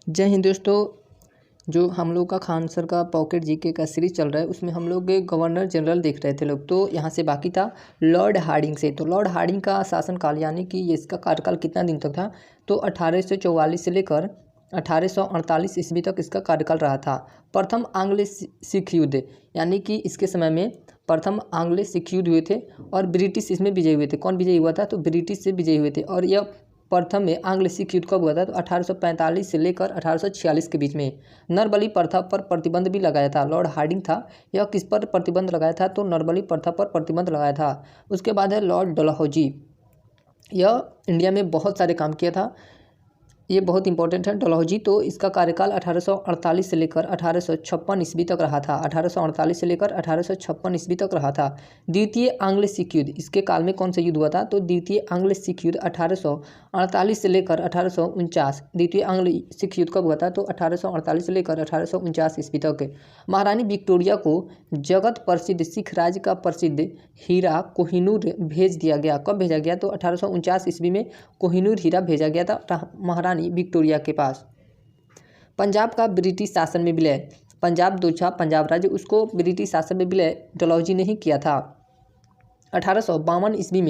जय हिंद दोस्तों। जो हम लोग का खान सर का पॉकेट जीके का सीरीज चल रहा है उसमें हम लोग गवर्नर जनरल देख रहे थे लोग। तो यहाँ से बाकी था लॉर्ड हार्डिंग से। तो लॉर्ड हार्डिंग का शासनकाल यानी कि इसका कार्यकाल कितना दिन तक था, तो 1844 से लेकर 1848 ईस्वी तक इसका कार्यकाल रहा था। प्रथम आंग्ल सिख युद्ध यानी कि इसके समय में प्रथम आंग्ल सिख युद्ध हुए थे और ब्रिटिश इसमें विजयी हुए थे। कौन विजयी हुआ था, तो ब्रिटिश से विजयी हुए थे। और यह प्रथम में आंग्ल सिख युद्ध कब हुआ था, तो 1845 से लेकर 1846 के बीच में। नरबली प्रथा पर प्रतिबंध भी लगाया था। लॉर्ड हार्डिंग था, यह किस पर प्रतिबंध लगाया था, तो नरबली प्रथा पर प्रतिबंध लगाया था। उसके बाद है लॉर्ड डलहौजी। यह इंडिया में बहुत सारे काम किया था, ये बहुत इंपॉर्टेंट है डलहौजी। तो इसका कार्यकाल 1848 से लेकर 1856 ईस्वी तक रहा था। 1848 से लेकर 1856 ईस्वी तक रहा था। द्वितीय आंग्ल सिख युद्ध, इसके काल में कौन सा युद्ध हुआ था, तो द्वितीय आंग्ल सिख युद्ध 1848 से लेकर 1849। द्वितीय आंग्ल सिख युद्ध कब हुआ था, तो 1848 से लेकर 1849 ईस्वी तक। महारानी विक्टोरिया को जगत प्रसिद्ध सिख राज्य का प्रसिद्ध हीरा कोहिनूर भेज दिया गया। कब भेजा गया, तो 1849 ईस्वी में कोहिनूर हीरा भेजा गया था महारानी विक्टोरिया के पास। पंजाब का ब्रिटिश शासन में विलय, पंजाब जो था पंजाब राज्य, उसको ब्रिटिश शासन में विलय डलहौजी ने ही किया था। 1852 ईस्वी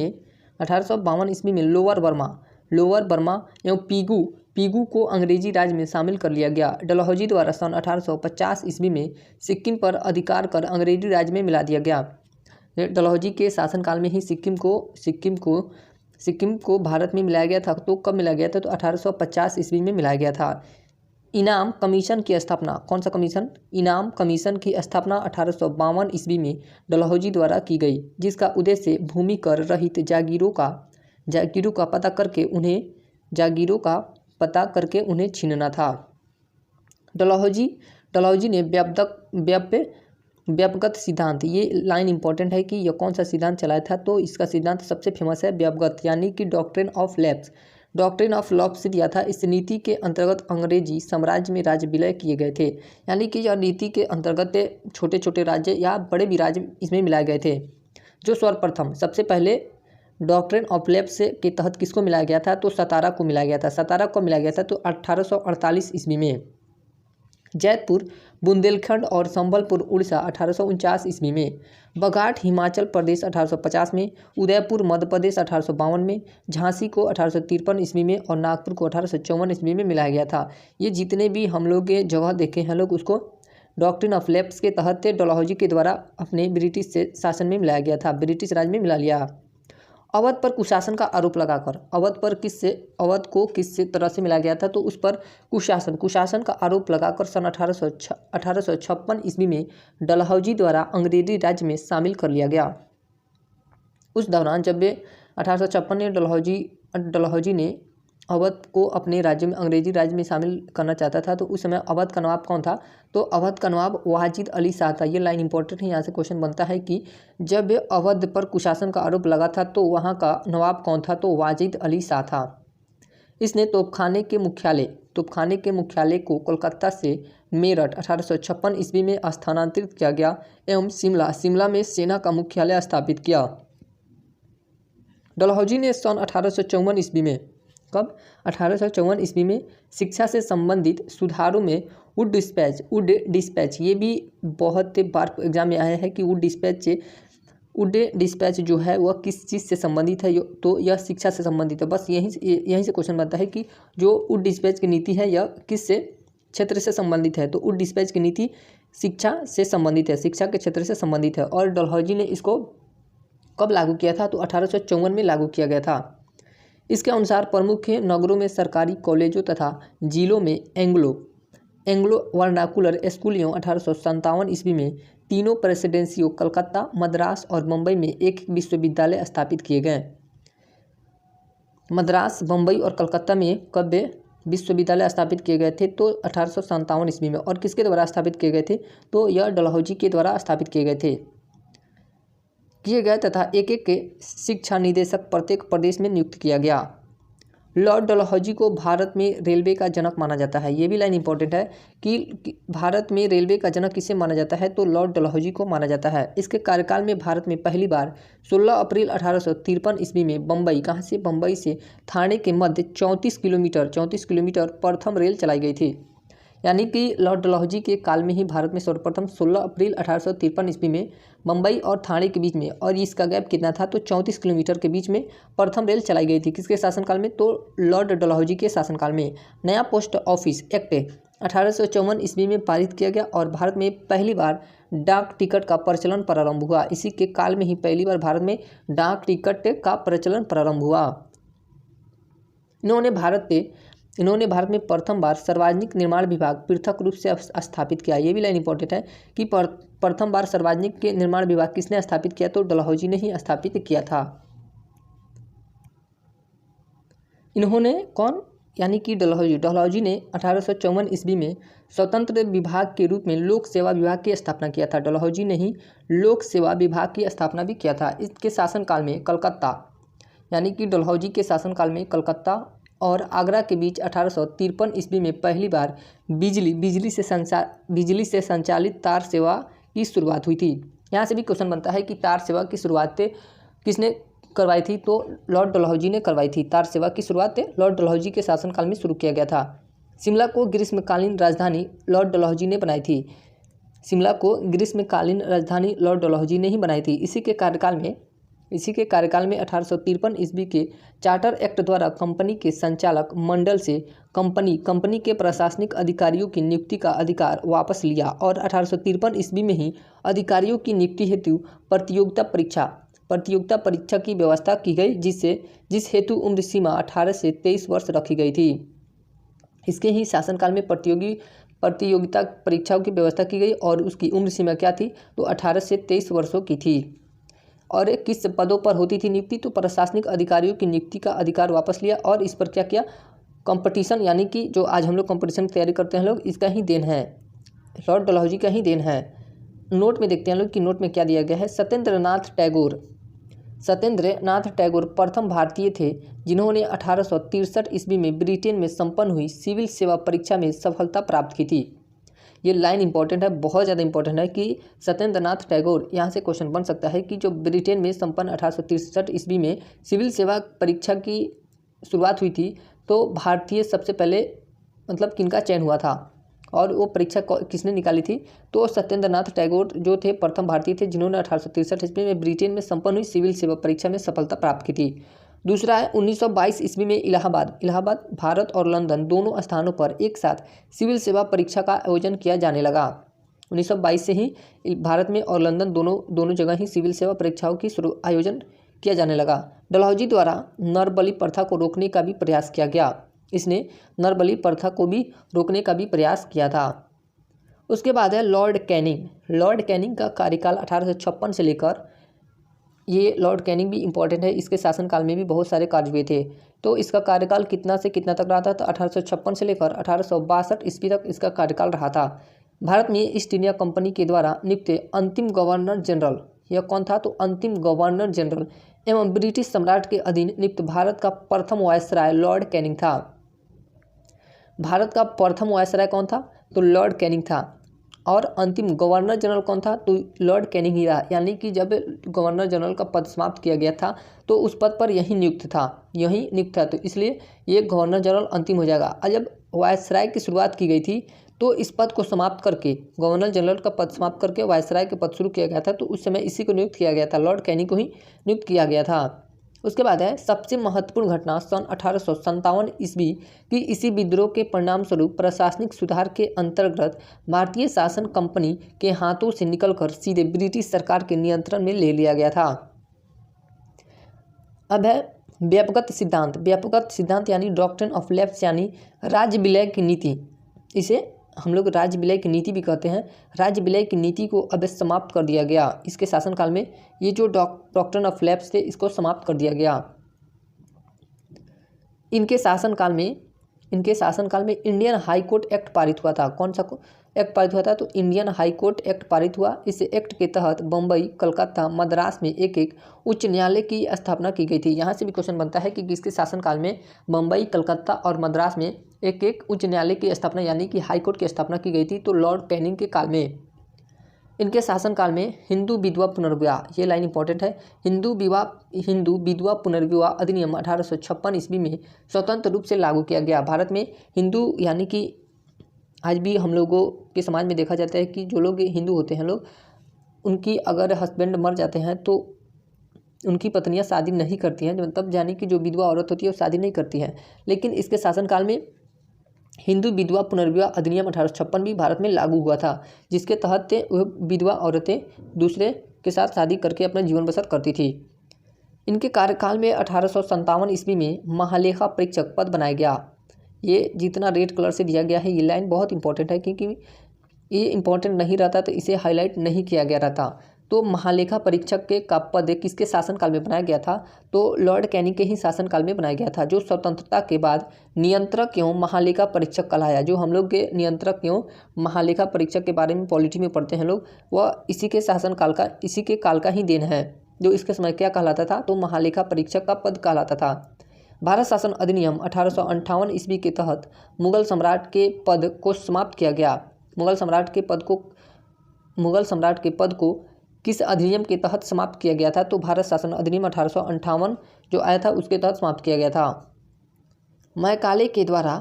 में लोअर बर्मा एवं पीगू को अंग्रेजी राज में शामिल कर लिया गया। डलहौजी द्वारा सन 1850 ईस्वी में सिक्किम पर अधिकार कर अंग्रेजी राज में मिला दिया गया। डलहौजी के शासनकाल में ही सिक्किम को भारत में मिलाया गया था। तो कब मिलाया गया था, तो 1850 ईस्वी में मिलाया गया था। इनाम कमीशन की स्थापना, कौन सा कमीशन, इनाम कमीशन की स्थापना 1852 ईस्वी में डलहौजी द्वारा की गई, जिसका उद्देश्य भूमि कर रहित जागीरों का पता करके उन्हें छीनना था। डलहौजी ने व्यापगत सिद्धांत, ये लाइन इंपॉर्टेंट है कि यह कौन सा सिद्धांत चलाया था, तो इसका सिद्धांत सबसे फेमस है व्यापगत यानी कि डॉक्ट्रिन ऑफ लैप्स दिया था। इस नीति के अंतर्गत अंग्रेजी साम्राज्य में राज्य विलय किए गए थे, यानी कि यह नीति के अंतर्गत छोटे छोटे राज्य या बड़े भी राज्य इसमें मिलाए गए थे। जो सर्वप्रथम सबसे पहले डॉक्ट्रिन ऑफ लैप्स के तहत किसको मिलाया गया था, तो सतारा को मिलाया गया था। सतारा को मिलाया गया था, तो 1848 ईस्वी में। जैतपुर बुंदेलखंड और संबलपुर उड़ीसा 1849 ईस्वी में। बघाट हिमाचल प्रदेश 1850 में। उदयपुर मध्य प्रदेश 1852 में। झांसी को 1853 ईस्वी में और नागपुर को 1854 ईस्वी में मिलाया गया था। ये जितने भी हम लोग ये जगह देखे हैं लोग, उसको डॉक्ट्रिन ऑफ लैप्स के तहत डलहौजी के द्वारा अपने ब्रिटिश से शासन में मिलाया गया था, ब्रिटिश राज में मिला लिया। अवध पर कुशासन का आरोप लगाकर, अवध को किस तरह से मिला गया था, तो उस पर कुशासन का आरोप लगाकर सन 1856 ईस्वी में डलहौजी द्वारा अंग्रेजी राज्य में शामिल कर लिया गया। उस दौरान जब 1856 में डलहौजी ने अवध को अपने राज्य में अंग्रेजी राज्य में शामिल करना चाहता था, तो उस समय अवध का नवाब कौन था, तो अवध का नवाब वाजिद अली शाह था। ये लाइन इंपॉर्टेंट है, यहाँ से क्वेश्चन बनता है कि जब अवध पर कुशासन का आरोप लगा था तो वहाँ का नवाब कौन था, तो वाजिद अली शाह था। इसने तोपखाने के मुख्यालय को कोलकाता से मेरठ 1856 ईस्वी में स्थानांतरित किया गया एवं शिमला में सेना का मुख्यालय स्थापित किया। डलहौजी ने सन 1854 ईस्वी में, कब, 1854 ईस्वी में शिक्षा से संबंधित सुधारों में वुड डिस्पैच, ये भी बहुत बार एग्जाम में आया है कि वुड डिस्पैच जो है वह किस चीज़ से संबंधित है, तो यह शिक्षा से संबंधित है। बस यहीं से क्वेश्चन बनता है कि जो वुड डिस्पैच की नीति है यह किस से क्षेत्र से संबंधित है, तो वुड डिस्पैच की नीति शिक्षा से संबंधित है, शिक्षा के क्षेत्र से संबंधित है। और डलहौजी ने इसको कब लागू किया था, तो 1854 में लागू किया गया था। इसके अनुसार प्रमुख नगरों में सरकारी कॉलेजों तथा जिलों में एंग्लो वर्नाकुलर स्कूल एवं 1857 ईस्वी में तीनों प्रेसिडेंसियों कलकत्ता, मद्रास और मुंबई में एक विश्वविद्यालय स्थापित किए गए। मद्रास, मुंबई और कलकत्ता में कब विश्वविद्यालय स्थापित किए गए थे, तो 1857 ईस्वी में। और किसके द्वारा स्थापित किए गए थे, तो यह डलहौजी के द्वारा स्थापित किए गए तथा एक शिक्षा निदेशक प्रत्येक प्रदेश में नियुक्त किया गया। लॉर्ड डलहौजी को भारत में रेलवे का जनक माना जाता है। ये भी लाइन इंपॉर्टेंट है कि भारत में रेलवे का जनक किसे माना जाता है, तो लॉर्ड डलहौजी को माना जाता है। इसके कार्यकाल में भारत में पहली बार 16 अप्रैल 1853 ईस्वी में बम्बई, कहाँ से, बम्बई से थाने के मध्य 34 किलोमीटर प्रथम रेल चलाई गई थी। यानी कि लॉर्ड डलहौजी के काल में ही भारत में सर्वप्रथम 16 अप्रैल 1853 ईस्वी में बम्बई और ठाणे के बीच में, और इसका गैप कितना था, तो 34 किलोमीटर के बीच में प्रथम रेल चलाई गई थी। किसके शासनकाल में, तो लॉर्ड डलहौजी के शासनकाल में। नया पोस्ट ऑफिस एक्ट 1854 ईस्वी में पारित किया गया और भारत में पहली बार डाक टिकट का प्रचलन प्रारंभ हुआ। इसी के काल में ही पहली बार भारत में डाक टिकट का प्रचलन प्रारंभ हुआ। इन्होंने भारत में प्रथम बार सार्वजनिक निर्माण विभाग पृथक रूप से स्थापित किया। ये भी लाइन इंपॉर्टेंट है कि प्रथम बार सार्वजनिक के निर्माण विभाग किसने स्थापित किया, तो डलहौजी ने ही स्थापित किया था। इन्होंने कौन, यानी कि डलहौजी ने 1854 ईस्वी में स्वतंत्र विभाग के रूप में लोक सेवा विभाग की स्थापना किया था। डलहौजी ने ही लोक सेवा विभाग की स्थापना भी किया था। इसके शासनकाल में कलकत्ता, यानी कि डलहौजी के शासनकाल में कलकत्ता और आगरा के बीच 1853 ईस्वी में पहली बार बिजली से संचालित तार सेवा की शुरुआत हुई थी। यहाँ से भी क्वेश्चन बनता है कि तार सेवा की शुरुआत किसने करवाई थी, तो लॉर्ड डलहौजी ने करवाई थी। तार सेवा की शुरुआत लॉर्ड डलहौजी के शासनकाल में शुरू किया गया था। शिमला को ग्रीष्मकालीन राजधानी लॉर्ड डलहौजी ने बनाई थी। शिमला को ग्रीष्मकालीन राजधानी लॉर्ड डलहौजी ने ही बनाई थी। इसी के कार्यकाल में 1853 ईस्वी के चार्टर एक्ट द्वारा कंपनी के संचालक मंडल से कंपनी के प्रशासनिक अधिकारियों की नियुक्ति का अधिकार वापस लिया और 1853 ईस्वी में ही अधिकारियों की नियुक्ति हेतु प्रतियोगिता परीक्षा की व्यवस्था की गई, जिस हेतु उम्र सीमा 18 से 23 वर्ष रखी गई थी। इसके ही शासनकाल में प्रतियोगिता परीक्षाओं की व्यवस्था की गई और उसकी उम्र सीमा क्या थी, तो 18 से 23 वर्षों की थी। और किस पदों पर होती थी नियुक्ति, तो प्रशासनिक अधिकारियों की नियुक्ति का अधिकार वापस लिया और इस पर क्या किया, कंपटीशन, यानी कि जो आज हम लोग कंपटीशन की तैयारी करते हैं लोग, इसका ही देन है, लॉर्ड डलहौजी का ही देन है। नोट में देखते हैं लोग कि नोट में क्या दिया गया है। सत्येंद्र नाथ टैगोर प्रथम भारतीय थे जिन्होंने 1863 ईस्वी में ब्रिटेन में संपन्न हुई सिविल सेवा परीक्षा में सफलता प्राप्त की थी। ये लाइन इंपॉर्टेंट है, बहुत ज़्यादा इंपॉर्टेंट है कि सत्येंद्र नाथ टैगोर, यहाँ से क्वेश्चन बन सकता है कि जो ब्रिटेन में संपन्न 1863 ईस्वी में सिविल सेवा परीक्षा की शुरुआत हुई थी, तो भारतीय सबसे पहले मतलब किनका चयन हुआ था और वो परीक्षा किसने निकाली थी, तो सत्येंद्र नाथ टैगोर जो थे प्रथम भारतीय थे जिन्होंने 1863 ईस्वी में ब्रिटेन में संपन्न हुई सिविल सेवा परीक्षा में सफलता प्राप्त की थी। दूसरा है 1922 ईस्वी में इलाहाबाद भारत और लंदन दोनों स्थानों पर एक साथ सिविल सेवा परीक्षा का आयोजन किया जाने लगा। 1922 से ही भारत में और लंदन दोनों जगह ही सिविल सेवा परीक्षाओं की आयोजन किया जाने लगा। डलहौजी द्वारा नरबली प्रथा को रोकने का भी प्रयास किया गया। इसने नरबली प्रथा को भी रोकने का भी प्रयास किया था। उसके बाद है लॉर्ड कैनिंग का कार्यकाल 1856 से लेकर, ये लॉर्ड कैनिंग भी इम्पॉर्टेंट है, इसके शासनकाल में भी बहुत सारे कार्य हुए थे। तो इसका कार्यकाल कितना से कितना तक रहा था, तो 1856 से लेकर 1862 ईस्वी तक इसका कार्यकाल रहा था। भारत में ईस्ट इंडिया कंपनी के द्वारा नियुक्त अंतिम गवर्नर जनरल, यह कौन था, तो अंतिम गवर्नर जनरल एवं ब्रिटिश सम्राट के अधीन नियुक्त भारत का प्रथम वायसराय लॉर्ड कैनिंग था। भारत का प्रथम वायसराय कौन था, तो लॉर्ड कैनिंग था। और अंतिम गवर्नर जनरल कौन था, तो लॉर्ड कैनिंग ही रहा। यानी कि जब गवर्नर जनरल का पद समाप्त किया गया था तो उस पद पर यही नियुक्त था, तो इसलिए ये गवर्नर जनरल अंतिम हो जाएगा। और जब वायसराय की शुरुआत की गई थी तो इस पद को समाप्त करके, गवर्नर जनरल का पद समाप्त करके वायसराय के पद शुरू किया गया था, तो उस समय इसी को नियुक्त किया गया था, लॉर्ड कैनिंग को ही नियुक्त किया गया था। उसके बाद है सबसे महत्वपूर्ण घटना सन 1857 ईस्वी की इसी विद्रोह के परिणाम स्वरूप प्रशासनिक सुधार के अंतर्गत भारतीय शासन कंपनी के हाथों से निकलकर सीधे ब्रिटिश सरकार के नियंत्रण में ले लिया गया था। अब है व्यापकत सिद्धांत यानी डॉक्ट्रिन ऑफ लेफ्ट, यानी राज्य विलय की नीति। इसे हम लोग राज्य विलय की नीति भी कहते हैं। राज्य विलय की नीति को अब समाप्त कर दिया गया। इसके शासनकाल में ये जो डॉक्ट्रिन ऑफ लेफ्ट थे इसको समाप्त कर दिया गया। इनके शासनकाल इनके शासनकाल में इंडियन हाई कोर्ट एक्ट पारित हुआ था। कौन सा एक्ट पारित हुआ था? तो इंडियन हाई कोर्ट एक्ट पारित हुआ। इस एक्ट के तहत बम्बई, कलकत्ता, मद्रास में एक एक उच्च न्यायालय की स्थापना की गई थी। यहाँ से भी क्वेश्चन बनता है कि किसके शासनकाल में बम्बई, कलकत्ता और मद्रास में एक एक उच्च न्यायालय की स्थापना यानी कि हाई कोर्ट की स्थापना की गई थी? तो लॉर्ड कैनिंग के काल में। इनके शासनकाल में हिंदू विधवा पुनर्विवाह, ये लाइन इंपॉर्टेंट है, हिंदू विधवा पुनर्विवाह अधिनियम 1856 ईस्वी में स्वतंत्र रूप से लागू किया गया। भारत में हिंदू यानी कि आज भी हम लोगों के समाज में देखा जाता है कि जो लोग हिंदू होते हैं लोग, उनकी अगर हस्बैंड मर जाते हैं तो उनकी पत्नियां शादी नहीं करती हैं, मतलब यानी कि जो विधवा औरत होती है वो शादी नहीं करती हैं। लेकिन इसके शासनकाल में हिंदू विधवा पुनर्विवाह अधिनियम 1856 भी भारत में लागू हुआ था, जिसके तहत वह विधवा औरतें दूसरे के साथ शादी करके अपना जीवन बसर करती थी। इनके कार्यकाल में 1857 ईस्वी में महालेखा परीक्षक पद बनाया गया। ये जितना रेड कलर से दिया गया है ये लाइन बहुत इंपॉर्टेंट है, क्योंकि ये इंपॉर्टेंट नहीं रहता तो इसे हाईलाइट नहीं किया गया रहता। तो महालेखा परीक्षक के का पद किसके शासनकाल में बनाया गया था? तो लॉर्ड कैनिंग के ही शासनकाल में बनाया गया था, जो स्वतंत्रता के बाद नियंत्रक एवं महालेखा परीक्षक कहलाया। जो हम लोग के नियंत्रक एवं महालेखा परीक्षक के बारे में पॉलिटी में पढ़ते हैं लोग, वह इसी के शासनकाल का, इसी के काल का ही देन है। जो इसके समय क्या कहलाता था? तो महालेखा परीक्षक का पद कहलाता था। भारत शासन अधिनियम 1858 ईस्वी के तहत मुगल सम्राट के पद को समाप्त किया गया। मुगल सम्राट के पद को किस अधिनियम के तहत समाप्त किया गया था? तो भारत शासन अधिनियम 1858 जो आया था उसके तहत समाप्त किया गया था। मैकाले के द्वारा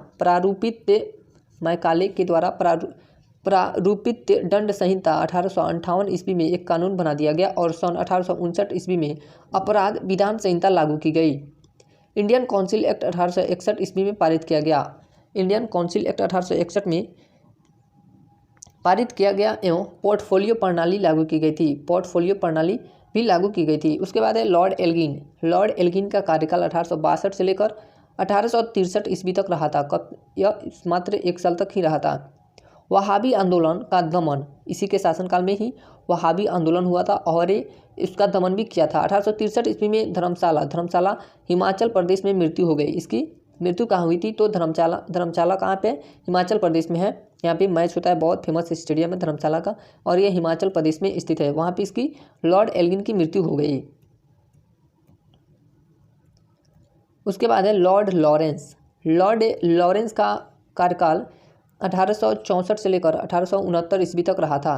प्रारूपित दंड संहिता 1858 ईस्वी में एक कानून बना दिया गया और सन 1859 ईस्वी में अपराध विधान संहिता लागू की गई। इंडियन काउंसिल एक्ट 1861 ईस्वी में पारित किया गया। इंडियन काउंसिल एक्ट 1861 में पारित किया गया एवं पोर्टफोलियो प्रणाली लागू की गई थी। पोर्टफोलियो प्रणाली भी लागू की गई थी। उसके बाद है लॉर्ड एल्गिन। लॉर्ड एल्गिन का कार्यकाल 1862 से लेकर 1863 ईस्वी तक रहा था। यह मात्र 1 साल तक ही रहा था। वहाबी आंदोलन का दमन, इसी के शासनकाल में ही वहाबी आंदोलन हुआ था और इसका दमन भी किया था। 1863 ईस्वी में धर्मशाला हिमाचल प्रदेश में मृत्यु हो गई। इसकी मृत्यु कहाँ हुई थी? तो धर्मशाला कहाँ पे? हिमाचल प्रदेश में है। यहाँ पे मैच होता है, बहुत फेमस स्टेडियम है धर्मशाला का, और ये हिमाचल प्रदेश में स्थित है। वहाँ पे इसकी लॉर्ड एल्गिन की मृत्यु हो गई। उसके बाद है लॉर्ड लॉरेंस। लॉर्ड लॉरेंस का कार्यकाल 1864 से लेकर 1869 ईस्वी तक रहा था।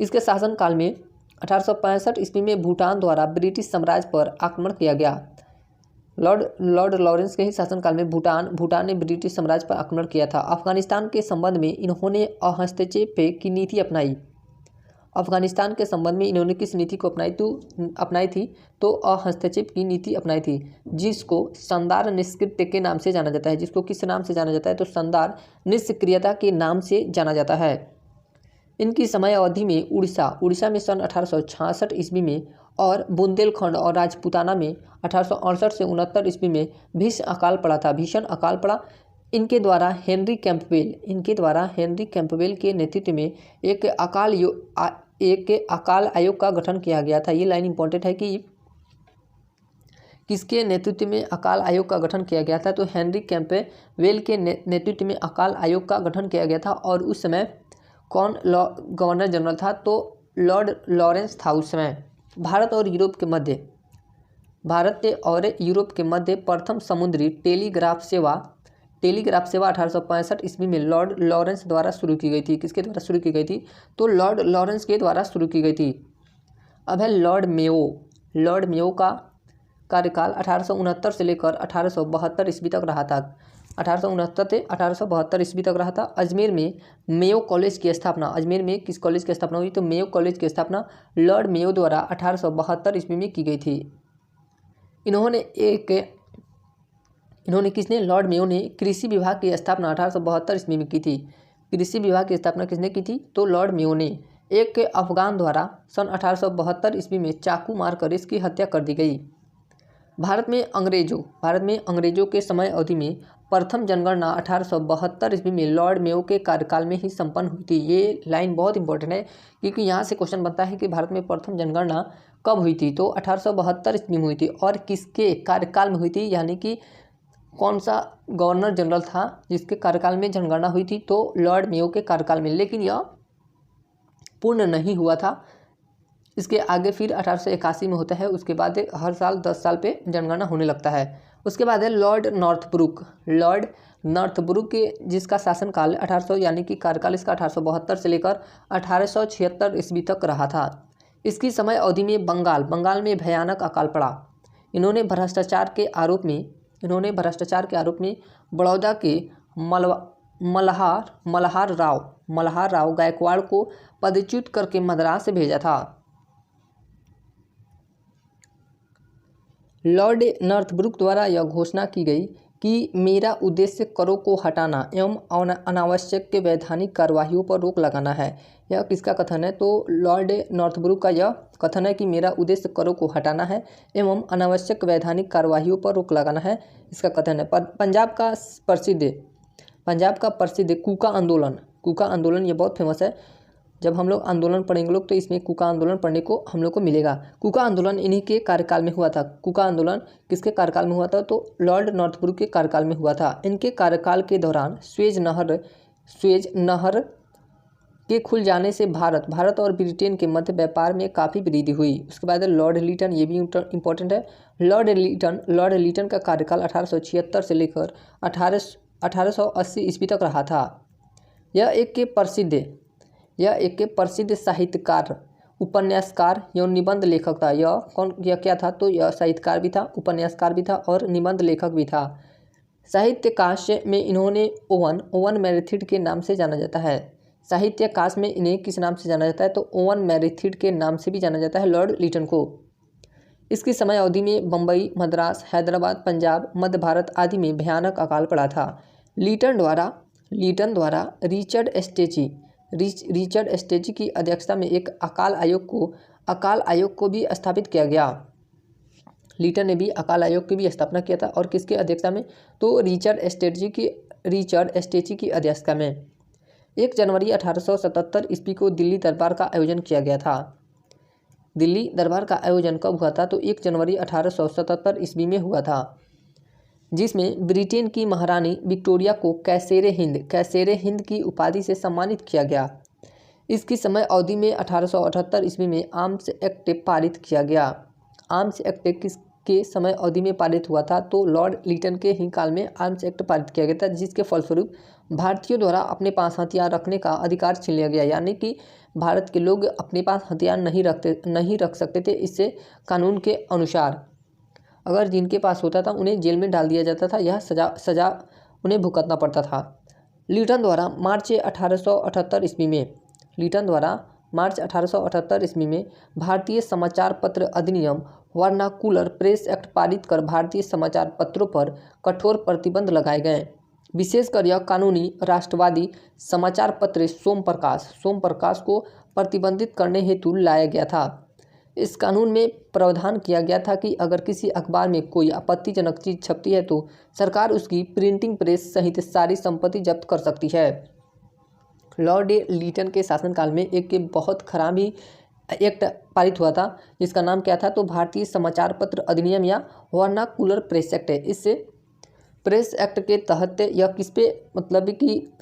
इसके शासनकाल में 1865 ईस्वी में भूटान द्वारा ब्रिटिश साम्राज्य पर आक्रमण किया गया। लॉर्ड लॉरेंस के ही शासनकाल में भूटान ने ब्रिटिश साम्राज्य पर आक्रमण किया था। अफगानिस्तान के संबंध में इन्होंने हस्तक्षेप की नीति अपनाई। अफगानिस्तान के संबंध में इन्होंने किस नीति को अपनाई थी? तो हस्तक्षेप की नीति अपनाई थी, जिसको शानदार निष्क्रियता के नाम से जाना जाता है। जिसको किस नाम से जाना जाता है? तो शानदार निष्क्रियता के नाम से जाना जाता है। इनकी समय अवधि में उड़ीसा में सन 1866 ईस्वी में और बुंदेलखंड और राजपूताना में 1868 से 69 ईस्वी में भीषण अकाल पड़ा। इनके द्वारा हेनरी कैंपबेल के नेतृत्व में एक अकाल आयोग का गठन किया गया था। ये लाइन इंपॉर्टेंट है कि किसके नेतृत्व में अकाल आयोग का गठन किया गया था? तो हेनरी कैंपबेल के नेतृत्व में अकाल आयोग का गठन किया गया था। और उस समय कौन गवर्नर जनरल था? तो लॉर्ड लॉरेंस था उस समय। भारत और यूरोप के मध्य प्रथम समुद्री टेलीग्राफ सेवा 1865 ईस्वी में लॉर्ड लॉरेंस द्वारा शुरू की गई थी। किसके द्वारा शुरू की गई थी? तो लॉर्ड लॉरेंस के द्वारा शुरू की गई थी। अब है लॉर्ड मेयो का कार्यकाल 1869 से लेकर 1872 ईस्वी तक रहा था। 1869 से 1872 ईस्वी तक रहा था। अजमेर में मेयो कॉलेज की स्थापना, अजमेर में किस कॉलेज की स्थापना हुई? तो मेयो कॉलेज की स्थापना लॉर्ड मेयो द्वारा 1872 ईस्वी में की गई थी। लॉर्ड मेयो ने कृषि विभाग की स्थापना 1872 ईस्वी में की थी। कृषि विभाग की स्थापना किसने की थी? तो लॉर्ड मेयो ने। एक अफगान द्वारा सन 1872 ईस्वी में चाकू मारकर इसकी हत्या कर दी गई। भारत में अंग्रेजों के समय अवधि में प्रथम जनगणना 1872 ईस्वी में लॉर्ड मेयो के कार्यकाल में ही संपन्न हुई थी। ये लाइन बहुत इंपॉर्टेंट है, क्योंकि यहाँ से क्वेश्चन बनता है कि भारत में प्रथम जनगणना कब हुई थी? तो 1872 ईस्वी में हुई थी। और किसके कार्यकाल में हुई थी? यानी कि कौन सा गवर्नर जनरल था जिसके कार्यकाल में जनगणना हुई थी? तो लॉर्ड मेयो के कार्यकाल में, लेकिन यह पूर्ण नहीं हुआ था। इसके आगे फिर 1881 में होता है। उसके बाद हर साल 10 साल पे जनगणना होने लगता है। उसके बाद है लॉर्ड नॉर्थब्रुक। लॉर्ड नॉर्थब्रुक के जिसका शासनकाल 1800 यानी कि कार्यकाल इसका 1872 से लेकर 1876 ईस्वी तक रहा था। इसकी समय अवधि में बंगाल में भयानक अकाल पड़ा। इन्होंने भ्रष्टाचार के आरोप में बड़ौदा के मल्हार राव गायकवाड़ को पदच्युत करके मद्रास भेजा था। लॉर्ड नॉर्थब्रुक द्वारा यह घोषणा की गई कि मेरा उद्देश्य करों को हटाना एवं अनावश्यक के वैधानिक कार्यवाहियों पर रोक लगाना है। यह किसका कथन है? तो लॉर्ड नॉर्थब्रुक का यह कथन है कि मेरा उद्देश्य करों को हटाना है एवं अनावश्यक वैधानिक कार्यवाहियों पर रोक लगाना है, इसका कथन है। पंजाब का प्रसिद्ध कूका आंदोलन ये बहुत फेमस है। जब हम लोग आंदोलन पढ़ेंगे लोग तो इसमें कूका आंदोलन पढ़ने को हम लोग को मिलेगा। कूका आंदोलन इन्हीं के कार्यकाल में हुआ था। कूका आंदोलन किसके कार्यकाल में हुआ था? तो लॉर्ड नॉर्थब्रुक के कार्यकाल में हुआ था। इनके कार्यकाल के दौरान स्वेज नहर के खुल जाने से भारत और ब्रिटेन के मध्य व्यापार में काफ़ी वृद्धि हुई। उसके बाद लॉर्ड लिटन, ये भी इम्पोर्टेंट है। लॉर्ड लिटन का कार्यकाल 1876 से लेकर 1880 ईस्वी तक रहा था। यह एक के प्रसिद्ध साहित्यकार, उपन्यासकार एवं निबंध लेखक था। यह क्या था? तो यह साहित्यकार भी था, उपन्यासकार भी था और निबंध लेखक भी था। साहित्य काव्य में इन्होंने ओवन मैरेथिड के नाम से जाना जाता है। साहित्य काव्य में इन्हें किस नाम से जाना जाता है? तो ओवन मैरेथिड के नाम से भी जाना जाता है लॉर्ड लिटन को। इसकी समय अवधि में बम्बई, मद्रास, हैदराबाद, पंजाब, मध्य भारत आदि में भयानक अकाल पड़ा था। लिटन द्वारा रिचर्ड स्टेची की अध्यक्षता में एक अकाल आयोग को भी स्थापित किया गया। लिटन ने भी अकाल आयोग की भी स्थापना किया था। और किसके अध्यक्षता में? तो रिचर्ड स्टेची की अध्यक्षता में 1 जनवरी 1877 ईस्वी को दिल्ली दरबार का आयोजन किया गया था। दिल्ली दरबार का आयोजन कब हुआ था? तो 1 जनवरी 1877 ईस्वी में हुआ था, जिसमें ब्रिटेन की महारानी विक्टोरिया को कैसेरे हिंद की उपाधि से सम्मानित किया गया। इसकी समय अवधि में 1878 ईस्वी में आर्म्स एक्ट पारित किया गया। आर्म्स एक्ट किसके समय अवधि में पारित हुआ था? तो लॉर्ड लिटन के ही काल में आर्म्स एक्ट पारित किया गया था, जिसके फलस्वरूप भारतीयों द्वारा अपने पास हथियार रखने का अधिकार छीन लिया गया। यानी कि भारत के लोग अपने पास हथियार नहीं रख सकते थे। इससे कानून के अनुसार अगर जिनके पास होता था उन्हें जेल में डाल दिया जाता था। यह सजा उन्हें भुगतना पड़ता था। लिटन द्वारा मार्च 1878 ईस्वी में भारतीय समाचार पत्र अधिनियम वर्नाकुलर प्रेस एक्ट पारित कर भारतीय समाचार पत्रों पर कठोर प्रतिबंध लगाए गए। विशेषकर यह कानूनी राष्ट्रवादी समाचार पत्र सोमप्रकाश को प्रतिबंधित करने हेतु लाया गया था। इस कानून में प्रावधान किया गया था कि अगर किसी अखबार में कोई आपत्तिजनक चीज़ छपती है तो सरकार उसकी प्रिंटिंग प्रेस सहित सारी संपत्ति जब्त कर सकती है। लॉर्ड लिटन के शासनकाल में एक बहुत खराब ही एक्ट पारित हुआ था, जिसका नाम क्या था? तो भारतीय समाचार पत्र अधिनियम या वर्नाकुलर प्रेस एक्ट है। इस प्रेस एक्ट के तहत यह किस पे मतलब कि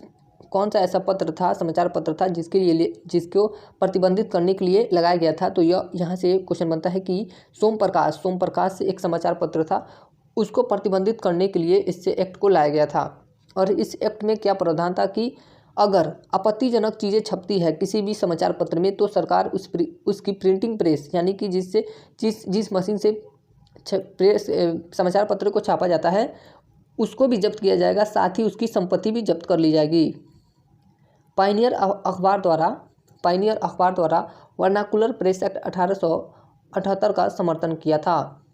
कौन सा ऐसा पत्र था, समाचार पत्र था जिसको प्रतिबंधित करने के लिए लगाया गया था? तो यह यहाँ से क्वेश्चन बनता है कि सोमप्रकाश एक समाचार पत्र था, उसको प्रतिबंधित करने के लिए इस एक्ट को लाया गया था। और इस एक्ट में क्या प्रावधान था कि अगर आपत्तिजनक चीज़ें छपती है किसी भी समाचार पत्र में तो सरकार उसकी प्रिंटिंग प्रेस यानी कि जिस मशीन से समाचार पत्र को छापा जाता है उसको भी जब्त किया जाएगा, साथ ही उसकी संपत्ति भी जब्त कर ली जाएगी। पायनियर अखबार द्वारा वर्नाकुलर प्रेस एक्ट 1878 का समर्थन किया था।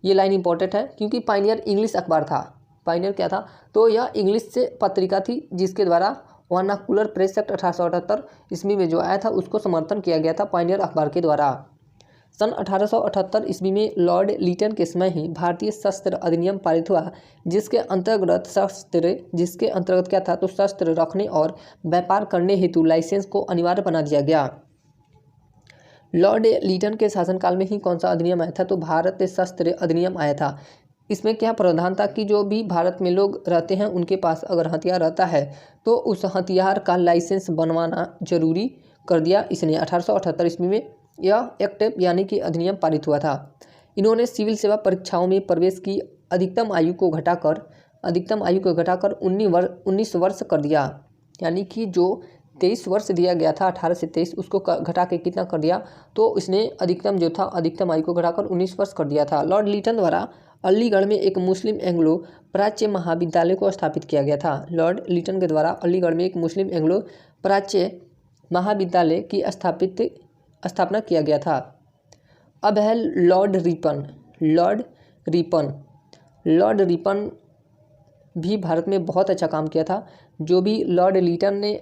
ये लाइन इंपॉर्टेंट है क्योंकि पायनियर इंग्लिश अखबार था। पायनियर क्या था? तो यह इंग्लिश से पत्रिका थी जिसके द्वारा वर्नाकुलर प्रेस एक्ट 1878 ईस्वी में जो आया था उसको समर्थन किया गया था पायनियर अखबार के द्वारा। सन 1878 ईस्वी में लॉर्ड लिटन के समय ही भारतीय शस्त्र अधिनियम पारित हुआ, जिसके अंतर्गत क्या था? तो शस्त्र रखने और व्यापार करने हेतु लाइसेंस को अनिवार्य बना दिया गया। लॉर्ड लिटन के शासनकाल में ही कौन सा अधिनियम आया था? तो भारतीय शस्त्र अधिनियम आया था। इसमें क्या प्रावधान था कि जो भी भारत में लोग रहते हैं उनके पास अगर हथियार रहता है तो उस हथियार का लाइसेंस बनवाना जरूरी कर दिया इसने। 1878 ईस्वी में यह एक्ट यानी कि अधिनियम पारित हुआ था। इन्होंने सिविल सेवा परीक्षाओं में प्रवेश की अधिकतम आयु को घटाकर 19 वर्ष कर दिया, यानी कि जो 23 वर्ष दिया गया था 18 से 23 उसको घटा के कितना कर दिया, तो इसने अधिकतम आयु को घटाकर 19 वर्ष कर दिया था। लॉर्ड लिटन द्वारा अलीगढ़ में एक मुस्लिम एंग्लो प्राच्य महाविद्यालय को स्थापित किया गया था। लॉर्ड लिटन के द्वारा अलीगढ़ में एक मुस्लिम एंग्लो प्राच्य महाविद्यालय की स्थापना किया गया था। अब है लॉर्ड रिपन भी भारत में बहुत अच्छा काम किया था। जो भी लॉर्ड लिटन ने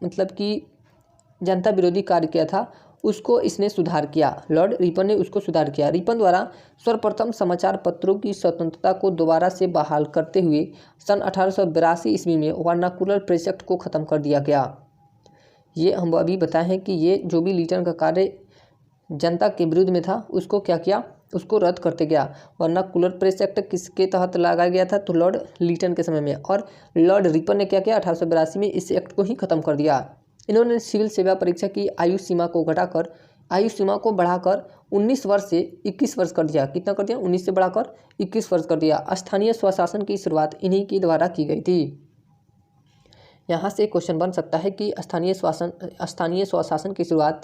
मतलब कि जनता विरोधी कार्य किया था उसको इसने सुधार किया, लॉर्ड रिपन ने उसको सुधार किया। रिपन द्वारा सर्वप्रथम समाचार पत्रों की स्वतंत्रता को दोबारा से बहाल करते हुए सन 1882 ईस्वी में वर्नाकुलर प्रेस एक्ट को ख़त्म कर दिया गया। ये हम अभी बताए हैं कि ये जो भी लिटन का कार्य जनता के विरुद्ध में था उसको क्या किया, उसको रद्द करते गया। वर्नाकुलर प्रेस एक्ट किसके तहत लगाया गया था, तो लॉर्ड लिटन के समय में, और लॉर्ड रिपन ने क्या किया 1882 में इस एक्ट को ही ख़त्म कर दिया। इन्होंने सिविल सेवा परीक्षा की आयु सीमा को बढ़ाकर 19 वर्ष से 21 वर्ष कर दिया। कितना कर दिया, 19 से बढ़ाकर 21 वर्ष कर दिया। स्थानीय स्वशासन की शुरुआत इन्हीं के द्वारा की गई थी। यहाँ से क्वेश्चन बन सकता है कि स्थानीय स्वशासन की शुरुआत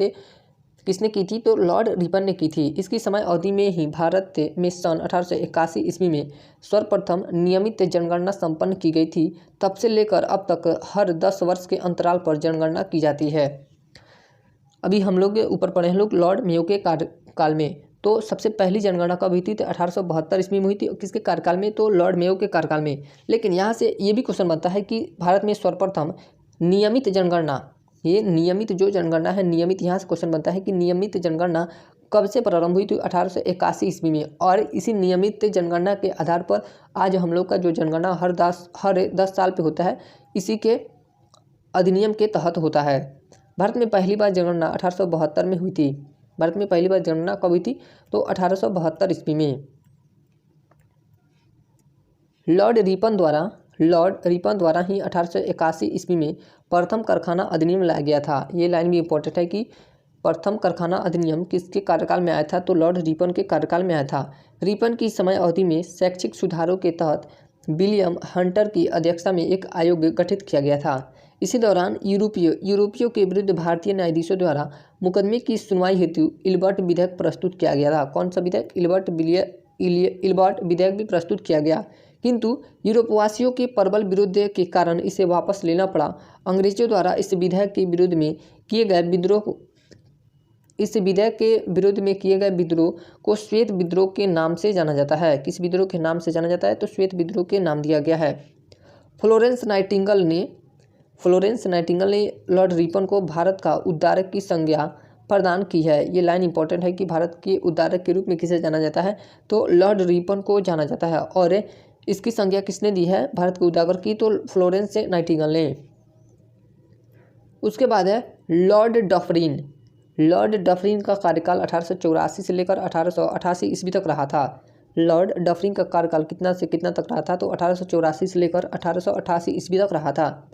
किसने की थी, तो लॉर्ड रिपन ने की थी। इसकी समय अवधि में ही भारत में सन 1881 ईस्वी में सर्वप्रथम नियमित जनगणना संपन्न की गई थी। तब से लेकर अब तक हर 10 वर्ष के अंतराल पर जनगणना की जाती है। अभी हम लोग ऊपर पढ़े हैं लोग लॉर्ड मेयो के कार्यकाल में, तो सबसे पहली जनगणना कब हुई थी, तो 1872 ईस्वी में हुई थी। किसके कार्यकाल में, तो लॉर्ड मेयो के कार्यकाल में। लेकिन यहाँ से ये भी क्वेश्चन बनता है कि भारत में सर्वप्रथम नियमित जनगणना, ये नियमित जो जनगणना है, नियमित यहाँ से क्वेश्चन बनता है कि नियमित जनगणना कब से प्रारंभ हुई थी, 1881 ईस्वी में। और इसी नियमित जनगणना के आधार पर आज हम लोग का जो जनगणना हर 10 साल पे होता है, इसी के अधिनियम के तहत होता है। भारत में पहली बार जनगणना 1872 में हुई थी। भारत में पहली बार जनगणना कब हुई थी, तो 1872 ईस्वी में। लॉर्ड रिपन द्वारा ही 1881 ईस्वी में प्रथम कारखाना अधिनियम लाया गया था। ये लाइन भी इम्पोर्टेंट है कि प्रथम कारखाना अधिनियम किसके कार्यकाल में आया था, तो लॉर्ड रिपन के कार्यकाल में आया था। रिपन की समय अवधि में शैक्षिक सुधारों के तहत विलियम हंटर की अध्यक्षता में एक आयोग गठित किया गया था। इसी दौरान यूरोपियों के विरुद्ध भारतीय न्यायाधीशों द्वारा मुकदमे की सुनवाई हेतु इल्बर्ट विधेयक प्रस्तुत किया गया था। कौन सा विधेयक, इल्बर्ट विधेयक भी प्रस्तुत किया गया, किंतु यूरोपवासियों के प्रबल विरोध के कारण इसे वापस लेना पड़ा। अंग्रेजों द्वारा इस विधेयक के विरोध में किए गए विद्रोह को श्वेत विद्रोह के नाम से जाना जाता है। किस विद्रोह के नाम से जाना जाता है, तो श्वेत विद्रोह के नाम दिया गया है। फ्लोरेंस नाइटिंगल ने लॉर्ड रिपन को भारत का उद्धारक की संज्ञा प्रदान की है। ये लाइन इंपॉर्टेंट है कि भारत के उद्धारक के रूप में किसे जाना जाता है, तो लॉर्ड रिपन को जाना जाता है। और इसकी संज्ञा किसने दी है भारत के उद्धारक की, तो फ्लोरेंस नाइटिंगल ने। उसके बाद है लॉर्ड डफरिन का कार्यकाल 1884 से लेकर 1888 ईस्वी तक रहा था। लॉर्ड डफरिन का कार्यकाल कितना से कितना तक रहा था, तो 1884 से लेकर 1888 ईस्वी तक रहा था।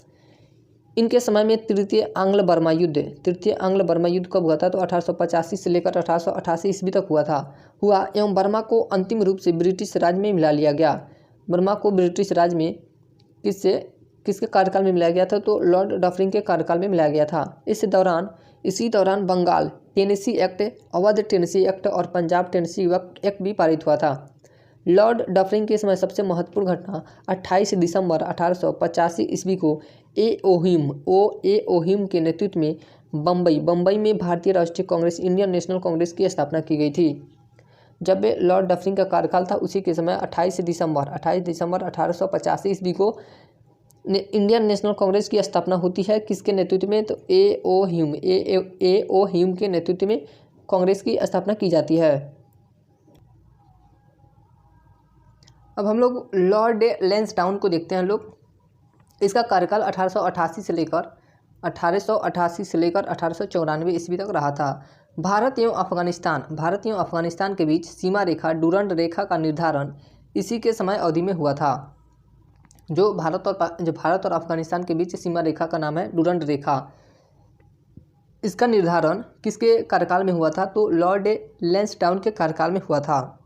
इनके समय में तृतीय आंग्ल बर्मा युद्ध कब हुआ था, तो 1885 से लेकर 1888 ईस्वी तक हुआ एवं बर्मा को अंतिम रूप से ब्रिटिश राज में मिला लिया गया। बर्मा को ब्रिटिश राज में किसके कार्यकाल में मिलाया गया था, तो लॉर्ड डफरिन के कार्यकाल में मिलाया गया था। इसी दौरान Bengal tenancy act, Awadh tenancy act और पंजाब टेनेसी एक्ट भी पारित हुआ था। लॉर्ड डफरिन के समय सबसे महत्वपूर्ण घटना 28 दिसंबर 1885 ईस्वी को ए ओहिम के नेतृत्व में बम्बई में भारतीय राष्ट्रीय कांग्रेस इंडियन नेशनल कांग्रेस की स्थापना की गई थी। जब लॉर्ड डफरिन का कार्यकाल था उसी के समय 28 दिसंबर 1885 ईस्वी को इंडियन नेशनल कांग्रेस की स्थापना होती है। किसके नेतृत्व में, तो ए ओ ह्यूम के नेतृत्व में कांग्रेस की स्थापना की जाती है। अब हम लोग लॉर्ड लैंसडाउन को देखते हैं लोग। इसका कार्यकाल 1888 से लेकर 1894 ईस्वी तक रहा था। भारत एवं अफगानिस्तान के बीच सीमा रेखा डुरंड रेखा का निर्धारण इसी के समय अवधि में हुआ था। जो भारत और अफगानिस्तान के बीच सीमा रेखा का नाम है डुरंड रेखा। इसका निर्धारण किसके कार्यकाल में हुआ था? तो लॉर्ड लैंसडाउन के कार्यकाल में हुआ था।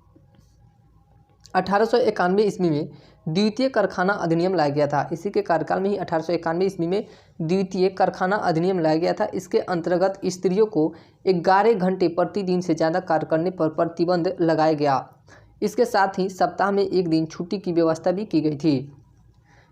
1891 ईस्वी में द्वितीय कारखाना अधिनियम लाया गया था। इसी के कार्यकाल में ही 1891 ईस्वी में द्वितीय कारखाना अधिनियम लाया गया था। इसके अंतर्गत स्त्रियों को 11 घंटे प्रतिदिन से ज़्यादा कार्य करने पर प्रतिबंध लगाया गया। इसके साथ ही सप्ताह में एक दिन छुट्टी की व्यवस्था भी की गई थी।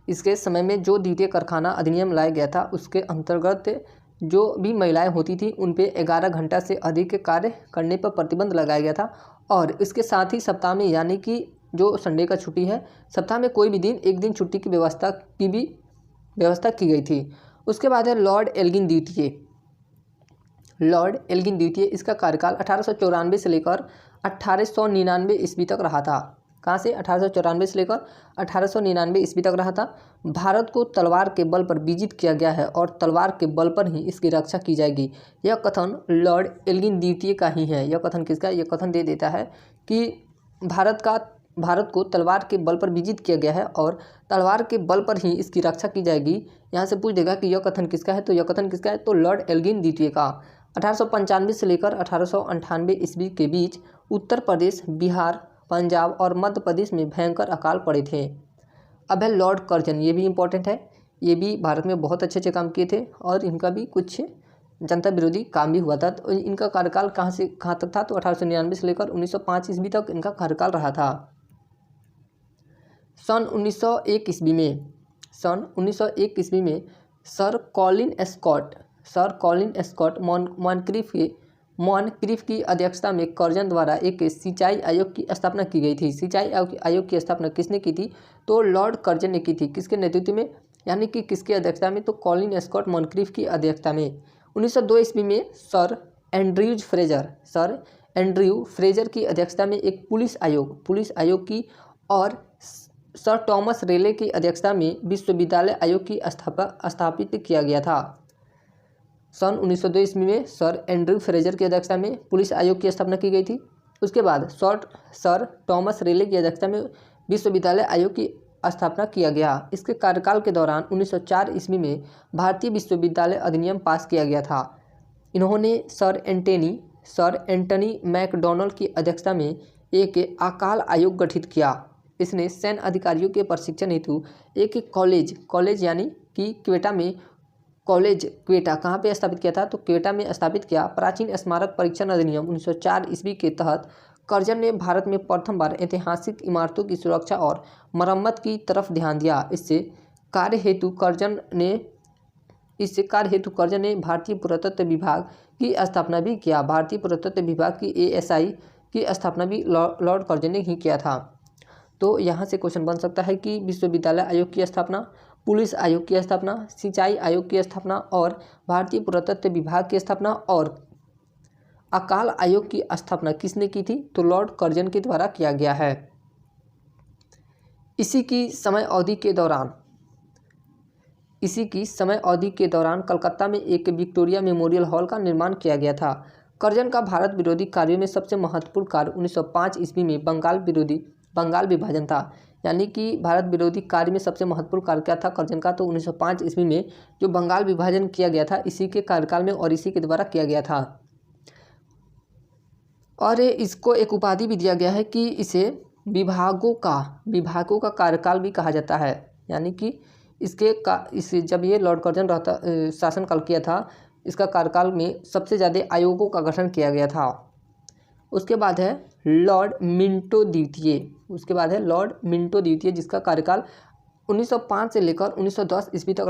इसके समय में जो द्वितीय कारखाना अधिनियम लाया गया था उसके अंतर्गत जो भी महिलाएं होती थी उन पे 11 घंटा से अधिक कार्य करने पर प्रतिबंध लगाया गया था। और इसके साथ ही सप्ताह में, यानी कि जो संडे का छुट्टी है, सप्ताह में कोई भी दिन एक दिन छुट्टी की व्यवस्था की गई थी। उसके बाद है लॉर्ड एल्गिन द्वितीय। लॉर्ड एल्गिन द्वितीय, इसका कार्यकाल 1894 से लेकर 1899 ईस्वी तक रहा था। कहाँ से? 1894 से लेकर 1899 ईस्वी तक रहा था। भारत को तलवार के बल पर विजित किया गया है और तलवार के बल पर ही इसकी रक्षा की जाएगी। यह कथन लॉर्ड एल्गिन द्वितीय का ही है। यह कथन किसका? यह कथन दे देता है कि भारत को तलवार के बल पर विजित किया गया है और तलवार के बल पर ही इसकी रक्षा की जाएगी। यहाँ से पूछ देगा कि यह कथन किसका है, तो यह कथन किसका है? तो लॉर्ड एल्गिन द्वितीय का। 1895 से लेकर 1898 ईस्वी के बीच उत्तर प्रदेश, बिहार, पंजाब और मध्य प्रदेश में भयंकर अकाल पड़े थे। अब है लॉर्ड कर्जन, ये भी इम्पोर्टेंट है। ये भी भारत में बहुत अच्छे काम किए थे और इनका भी कुछ जनता विरोधी काम भी हुआ था। तो इनका कार्यकाल कहाँ से कहाँ तक था? तो 1899 से लेकर 1905 ईस्वी तक इनका कार्यकाल रहा था। सन 1901 ईस्वी में सर कॉलिन स्कॉट मॉनक्रिफ की अध्यक्षता में कर्जन द्वारा एक सिंचाई आयोग की स्थापना की गई थी। सिंचाई आयोग की स्थापना किसने की थी? तो लॉर्ड कर्जन ने की थी। किसके नेतृत्व में, यानी कि किसकी अध्यक्षता में? तो कॉलिन स्कॉट मॉनक्रिफ की अध्यक्षता में। 1902 ईस्वी में सर एंड्रयू फ्रेजर की अध्यक्षता में एक पुलिस आयोग की और सर टॉमस रेले की अध्यक्षता में विश्वविद्यालय आयोग की स्थापित किया गया था। सन 1902 ईस्वी में सर एंड्रयू फ्रेजर की अध्यक्षता में पुलिस आयोग की स्थापना की गई थी। उसके बाद सर टॉमस रेले की अध्यक्षता में विश्वविद्यालय आयोग की स्थापना किया गया। इसके कार्यकाल के दौरान 1904 ईस्वी में भारतीय विश्वविद्यालय अधिनियम पास किया गया था। इन्होंने सर एंटनी मैकडॉनल्ड की अध्यक्षता में एक अकाल आयोग गठित किया। इसने सैन्य अधिकारियों के प्रशिक्षण हेतु एक कॉलेज यानी कि क्वेटा कहाँ पे स्थापित किया था? तो क्वेटा में स्थापित किया। प्राचीन स्मारक परीक्षण अधिनियम 1904 ईस्वी के तहत कर्जन ने भारत में प्रथम बार ऐतिहासिक इमारतों की सुरक्षा और मरम्मत की तरफ ध्यान दिया। इससे कार्य हेतु कर्जन ने भारतीय पुरातत्व विभाग की स्थापना भी किया। भारतीय पुरातत्व विभाग की ASI की स्थापना भी लॉर्ड कर्जन ने ही किया था। तो यहाँ से क्वेश्चन बन सकता है कि विश्वविद्यालय आयोग की स्थापना, पुलिस आयोग की स्थापना, सिंचाई आयोग की स्थापना और भारतीय पुरातत्व विभाग की स्थापना और अकाल आयोग की स्थापना किसने की थी? तो लॉर्ड कर्जन के द्वारा किया गया है। इसी की समय अवधि के दौरान कलकत्ता में एक विक्टोरिया मेमोरियल हॉल का निर्माण किया गया था। कर्जन का भारत विरोधी कार्यों में सबसे महत्वपूर्ण कार्य 1905 ईस्वी में बंगाल विभाजन था। यानी कि भारत विरोधी कार्य में सबसे महत्वपूर्ण कार्य क्या था कर्जन का? तो 1905 ईस्वी में जो बंगाल विभाजन किया गया था, इसी के कार्यकाल में और इसी के द्वारा किया गया था। और इसको एक उपाधि भी दिया गया है कि इसे विभागों का कार्यकाल भी कहा जाता है। यानी कि जब ये लॉर्ड कर्जन शासनकाल किया था, इसका कार्यकाल में सबसे ज़्यादा आयोगों का गठन किया गया था। उसके बाद है लॉर्ड मिंटो द्वितीय, जिसका कार्यकाल 1905 से लेकर 1910 ईस्वी तक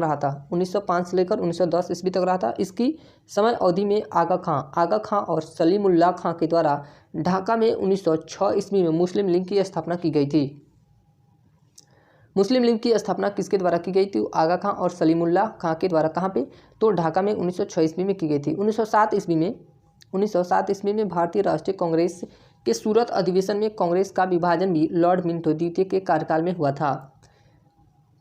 रहा था। इसकी समय अवधि में आगा खां और सलीमुल्लाह खां के द्वारा ढाका में 1906 ईस्वी में मुस्लिम लीग की स्थापना की गई थी। मुस्लिम लीग की स्थापना किसके द्वारा की गई थी? आगा खां और सलीमुल्लाह खां के द्वारा। कहाँ पे? तो ढाका में 1906 ईस्वी में की गई थी। 1907 ईस्वी में भारतीय राष्ट्रीय कांग्रेस के सूरत अधिवेशन में कांग्रेस का विभाजन भी लॉर्ड मिंटो द्वितीय के कार्यकाल में हुआ था।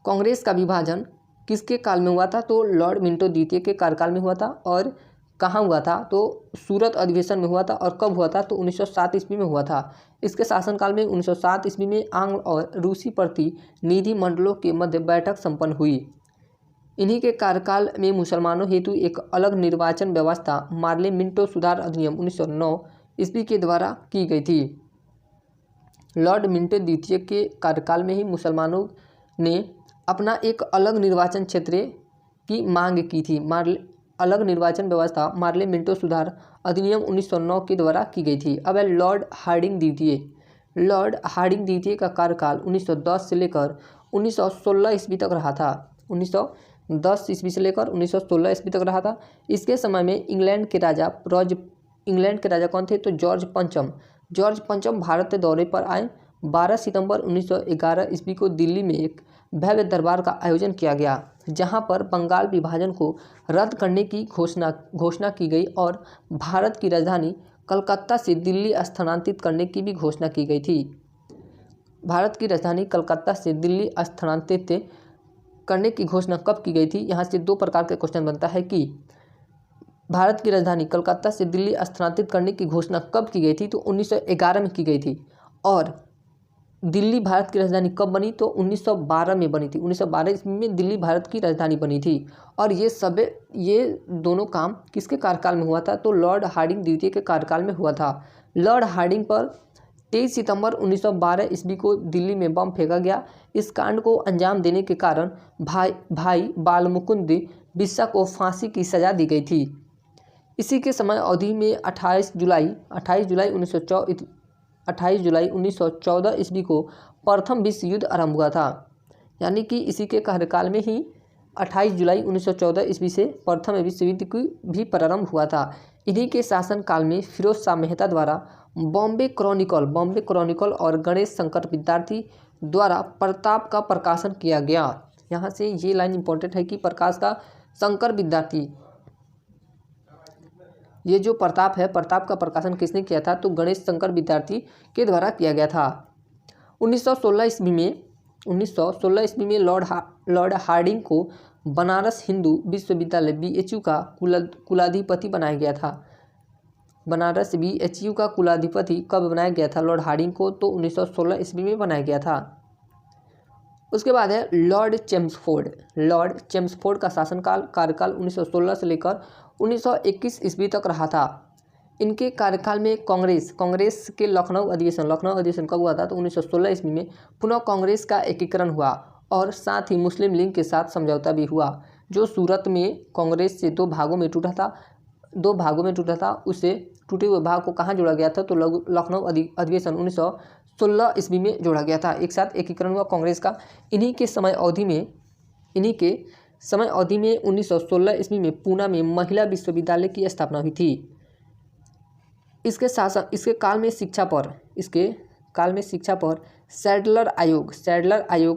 कांग्रेस का विभाजन किसके काल में हुआ था? तो लॉर्ड मिंटो द्वितीय के कार्यकाल में हुआ था। और कहाँ हुआ था, तो सूरत अधिवेशन में हुआ था। और कब हुआ था, तो 1907 ईस्वी में हुआ था। इसके शासनकाल में 1907 ईस्वी में आंग्ल और रूसी प्रतिनिधि मंडलों के मध्य बैठक संपन्न हुई। इन्हीं के कार्यकाल में मुसलमानों हेतु एक अलग निर्वाचन व्यवस्था मार्ले मिंटो सुधार अधिनियम 1909 ईस्वी के द्वारा की गई थी। लॉर्ड मिंटो द्वितीय के कार्यकाल में ही मुसलमानों ने अपना एक अलग निर्वाचन क्षेत्र की मांग की थी। अलग निर्वाचन व्यवस्था मार्ले मिंटो सुधार अधिनियम 1909 के द्वारा की गई थी। अब है लॉर्ड हार्डिंग द्वितीय। लॉर्ड हार्डिंग द्वितीय का कार्यकाल 1910 से लेकर 1916 ईस्वी तक रहा था। 1910 ईस्वी से लेकर 1916 ईस्वी तक रहा था। इसके समय में इंग्लैंड के राजा कौन थे, तो जॉर्ज पंचम भारत के दौरे पर आए। 12 सितंबर 1911 ईस्वी को दिल्ली में एक भव्य दरबार का आयोजन किया गया, जहां पर बंगाल विभाजन को रद्द करने की घोषणा की गई और भारत की राजधानी कलकत्ता से दिल्ली स्थानांतरित करने की भी घोषणा की गई थी। भारत की राजधानी कलकत्ता से दिल्ली स्थानांतरित करने की घोषणा कब की गई थी। यहाँ से दो प्रकार के क्वेश्चन बनता है कि भारत की राजधानी कलकत्ता से दिल्ली स्थानांतरित करने की घोषणा कब की गई थी, तो 1911 में की गई थी। और दिल्ली भारत की राजधानी कब बनी, तो 1912 में बनी थी। 1912 ईस्वी में दिल्ली भारत की राजधानी बनी थी। और ये दोनों काम किसके कार्यकाल में हुआ था, तो लॉर्ड हार्डिंग द्वितीय के कार्यकाल में हुआ था। लॉर्ड हार्डिंग पर 23 सितंबर 1912 ईस्वी को दिल्ली में बम फेंका गया। इस कांड को अंजाम देने के कारण भाई बालमुकुंद बिस्सा को फांसी की सजा दी गई थी। इसी के समय अवधि में 28 जुलाई 1914 ईस्वी को प्रथम विश्व युद्ध आरंभ हुआ था। यानी कि इसी के कार्यकाल में ही 28 जुलाई 1914 ईस्वी से प्रथम विश्व युद्ध की भी प्रारंभ हुआ था। इन्हीं के शासनकाल में फिरोज शाह मेहता द्वारा बॉम्बे क्रॉनिकल और गणेश शंकर विद्यार्थी द्वारा प्रताप का प्रकाशन किया गया। यहाँ से ये लाइन इंपॉर्टेंट है कि प्रकाश का शंकर विद्यार्थी, ये जो प्रताप है, प्रताप का प्रकाशन किसने किया था, तो गणेश शंकर विद्यार्थी के द्वारा किया गया था। 1916 ईस्वी में लॉर्ड हार्डिंग को बनारस हिंदू विश्वविद्यालय BHU का कुलाधिपति बनाया गया था। बनारस BHU का कुलाधिपति कब बनाया गया था लॉर्ड हार्डिंग को, तो 1916 ईस्वी में बनाया गया था। उसके बाद है लॉर्ड चेम्सफोर्ड का कार्यकाल 1916 से लेकर 1921 ईस्वी तक रहा था। इनके कार्यकाल में कांग्रेस के लखनऊ अधिवेशन कब हुआ था, तो 1916 ईस्वी में पुनः कांग्रेस का एकीकरण हुआ और साथ ही मुस्लिम लीग के साथ समझौता भी हुआ। जो सूरत में कांग्रेस से दो भागों में टूटा था, उसे टूटे हुए भाग को कहाँ जोड़ा गया था, तो लखनऊ अधिवेशन 1916 ईस्वी में जोड़ा गया था। एक साथ एकीकरण हुआ कांग्रेस का। इन्हीं के समय अवधि में 1916 ईस्वी में पूना में महिला विश्वविद्यालय की स्थापना हुई थी। इसके काल में शिक्षा पर सैडलर आयोग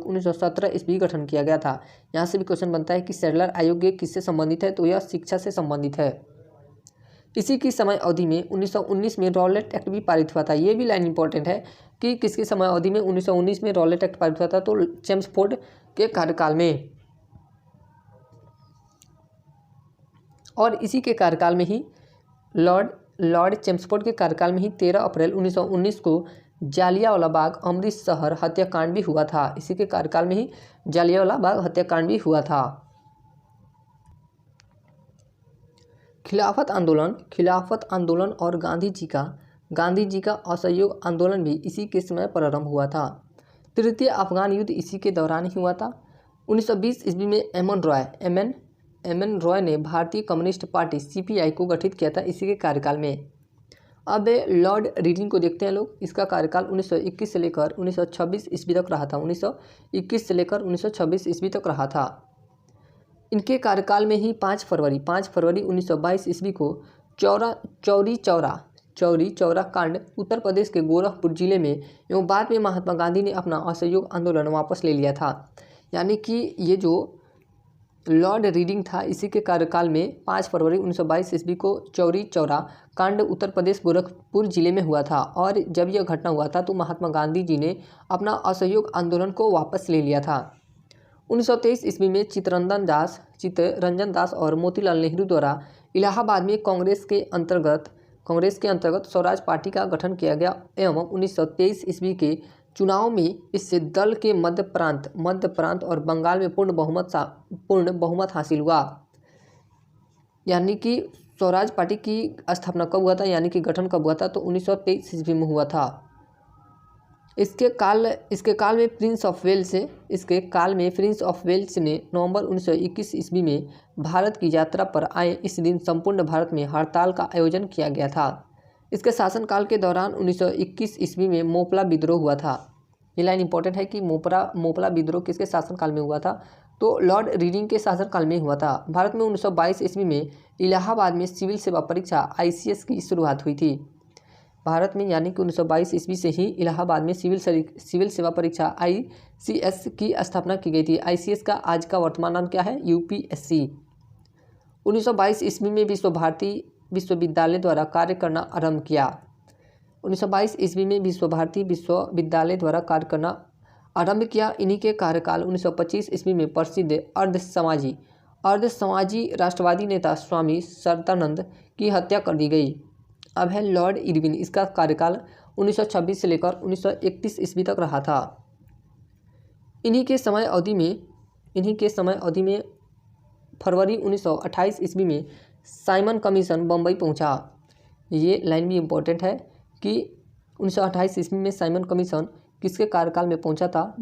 1917 ईस्वी गठन किया गया था। यहाँ से भी क्वेश्चन बनता है कि सैडलर आयोग किससे संबंधित है, तो यह शिक्षा से संबंधित है। इसी की समय अवधि में 1919 में रॉलेट एक्ट भी पारित हुआ था। ये भी लाइन इंपॉर्टेंट है कि किसकी समय अवधि में 1919 में रॉलेट एक्ट पारित हुआ था, तो चेम्सफोर्ड के कार्यकाल में। और इसी के कार्यकाल में ही लॉर्ड चेम्सफोर्ड के कार्यकाल में ही 13 अप्रैल 1919 को जालियांवाला बाग अमृतसर हत्याकांड भी हुआ था। इसी के कार्यकाल में ही जालियांवाला बाग हत्याकांड भी हुआ था। खिलाफत आंदोलन और गांधी जी का असहयोग आंदोलन भी इसी के समय प्रारंभ हुआ था। तृतीय अफगान युद्ध इसी के दौरान ही हुआ था। 1920 ईस्वी में एम एन रॉय ने भारतीय कम्युनिस्ट पार्टी CPI को गठित किया था इसी के कार्यकाल में। अब लॉर्ड रीडिंग को देखते हैं लोग। इसका कार्यकाल 1921 से लेकर 1926 ईस्वी तक रहा था। 1921 से लेकर 1926 ईस्वी तक रहा था। इनके कार्यकाल में ही 5 फरवरी 1922 ईस्वी को चौरी चौरा कांड उत्तर प्रदेश के गोरखपुर जिले में एवं बाद में महात्मा गांधी ने अपना असहयोग आंदोलन वापस ले लिया था। यानी कि ये जो लॉर्ड रीडिंग था, इसी के कार्यकाल में 5 फरवरी 1922 ईस्वी को चौरी चौरा कांड उत्तर प्रदेश गोरखपुर जिले में हुआ था। और जब यह घटना हुआ था तो महात्मा गांधी जी ने अपना असहयोग आंदोलन को वापस ले लिया था। 1923 ईस्वी में चित्तरंजन चित्तरंजन दास और मोतीलाल नेहरू द्वारा इलाहाबाद में कांग्रेस के अंतर्गत स्वराज पार्टी का गठन किया गया एवं 1923 ईस्वी के चुनाव में इससे दल के मध्य प्रांत और बंगाल में पूर्ण बहुमत हासिल हुआ। यानी कि स्वराज पार्टी की स्थापना कब हुआ था, यानी कि गठन कब हुआ था, तो 1923 ईस्वी में हुआ था। इसके काल में प्रिंस ऑफ वेल्स ने नवंबर 1921 ईस्वी में भारत की यात्रा पर आए। इस दिन संपूर्ण भारत में हड़ताल का आयोजन किया गया था। इसके शासनकाल के दौरान 1921 ईस्वी में मोपला विद्रोह हुआ था। ये लाइन इंपॉर्टेंट है कि मोपला विद्रोह किसके शासनकाल में हुआ था, तो लॉर्ड रीडिंग के शासनकाल में हुआ था। भारत में 1922 ईस्वी में इलाहाबाद में सिविल सेवा परीक्षा ICS की शुरुआत हुई थी। भारत में यानी कि 1922 ईस्वी से ही इलाहाबाद में सिविल सेवा परीक्षा ICS की स्थापना की गई थी। ICS का आज का वर्तमान नाम क्या है, UPSC। 1922 ईस्वी में विश्व भारती विश्वविद्यालय द्वारा कार्य करना आरंभ किया। 1922 ईस्वी में विश्व भारती विश्वविद्यालय द्वारा कार्य करना आरंभ किया। इन्हीं के कार्यकाल 1925 ईस्वी में प्रसिद्ध अर्धसमाजी राष्ट्रवादी नेता स्वामी सरदानंद की हत्या कर दी गई। अब है लॉर्ड इरविन। इसका कार्यकाल 1926 से लेकर 1931 ईस्वी तक रहा था। इन्हीं के समय अवधि में फरवरी 1928 ईस्वी में साइमन कमीशन बम्बई पहुंचा। ये लाइन भी इम्पोर्टेंट है कि 1928 ईस्वी में साइमन कमीशन किसके कार्यकाल में पहुंचा था,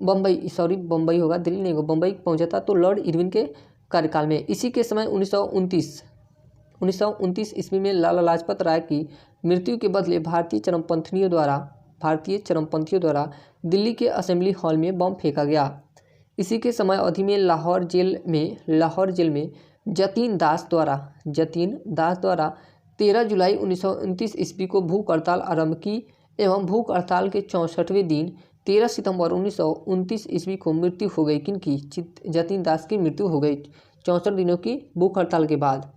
बम्बई पहुंचा था, तो लॉर्ड इरविन के कार्यकाल में। इसी के समय 1929 ईस्वी में लाला लाजपत राय की मृत्यु के बदले भारतीय चरमपंथियों द्वारा दिल्ली के असेंबली हॉल में बम फेंका गया। इसी के समय अवधि में लाहौर जेल में जतीन दास द्वारा 13 जुलाई 1929 ईस्वी को भूख हड़ताल आरंभ की एवं भूख हड़ताल के 64वें दिन 13 सितंबर 1929 ईस्वी को मृत्यु हो गई। किनकी, जतीन दास की मृत्यु हो गई 64 दिनों की भूख हड़ताल के बाद।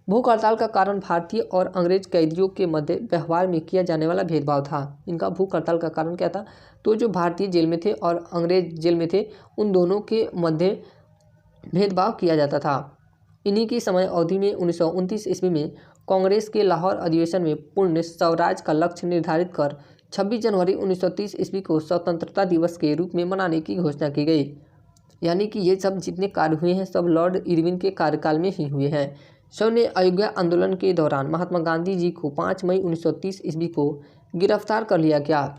भूख हड़ताल का कारण भारतीय और अंग्रेज कैदियों के मध्य व्यवहार में किया जाने वाला भेदभाव था। इनका भूख हड़ताल का कारण क्या था, तो जो भारतीय जेल में थे और अंग्रेज जेल में थे उन दोनों के मध्य भेदभाव किया जाता था। इन्हीं की समय अवधि में 1929 ईस्वी में कांग्रेस के लाहौर अधिवेशन में पूर्ण स्वराज का लक्ष्य निर्धारित कर 26 जनवरी 1930 ईस्वी को स्वतंत्रता दिवस के रूप में मनाने की घोषणा की गई। यानी कि ये सब जितने कार्य हुए हैं सब लॉर्ड इरविन के कार्यकाल में ही हुए हैं। सैन्य अयोग्य आंदोलन के दौरान महात्मा गांधी जी को 5 मई 1930 ईस्वी को गिरफ्तार कर लिया गया।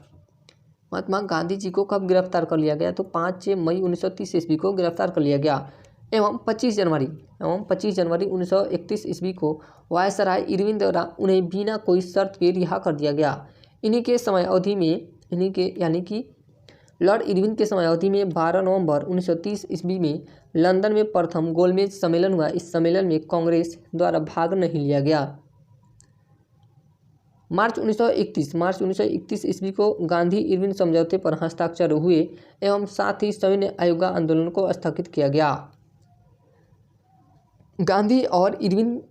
महात्मा गांधी जी को कब गिरफ्तार कर लिया गया, तो 5 मई 1930 ईस्वी को गिरफ्तार कर लिया गया एवं 25 जनवरी 1931 ईस्वी को वायसराय इरविन द्वारा उन्हें बिना कोई शर्त के रिहा कर दिया गया। इन्हीं के समय अवधि में यानी कि लॉर्ड इरविन के समय अवधि में 12 नवंबर 1930 ईस्वी में लंदन में प्रथम गोलमेज सम्मेलन हुआ। इस सम्मेलन में कांग्रेस द्वारा भाग नहीं लिया गया। मार्च 1931 ईस्वी को गांधी इरविन समझौते पर हस्ताक्षर हुए एवं साथ ही सैन्य अयोग्य आंदोलन को स्थगित किया गया। गांधी और इरविन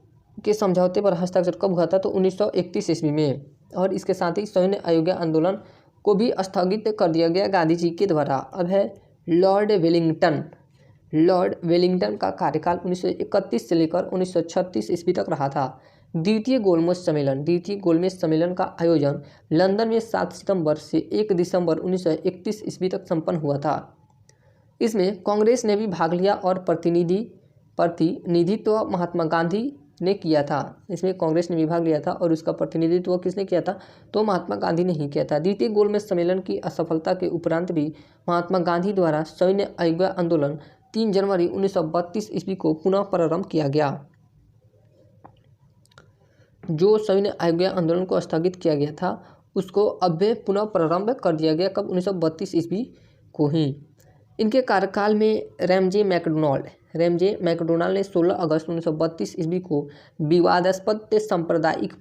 के समझौते पर हस्ताक्षर कब हुआ था, तो 1931 ईस्वी में, और इसके साथ ही सैन्य अयोग्य आंदोलन को भी स्थगित कर दिया गया गांधी जी के द्वारा। अब है लॉर्ड वेलिंगटन का कार्यकाल 1931 से लेकर 1936 ईस्वी तक रहा था। द्वितीय गोलमेज सम्मेलन का आयोजन लंदन में 7 सितंबर से 1 दिसंबर 1931 ईस्वी तक संपन्न हुआ था। इसमें कांग्रेस ने भी भाग लिया और प्रतिनिधित्व महात्मा गांधी ने किया था। इसमें कांग्रेस ने भी भाग लिया था और उसका प्रतिनिधित्व किसने किया था, तो महात्मा गांधी ने ही किया था। द्वितीय गोलमेज सम्मेलन की असफलता के उपरांत भी महात्मा गांधी द्वारा सैन्य अयोग्य आंदोलन 3 जनवरी 1932 ईस्वी को पुनः प्रारंभ किया गया। जो सैन्य अयोग्य आंदोलन को स्थगित किया गया था उसको अब पुनः प्रारंभ कर दिया गया। कब, 1932 ईस्वी को ही। इनके कार्यकाल में रैमजे मैकडोनाल्ड ने 16 अगस्त 1932 ईस्वी को विवादास्पद सांप्रदायिक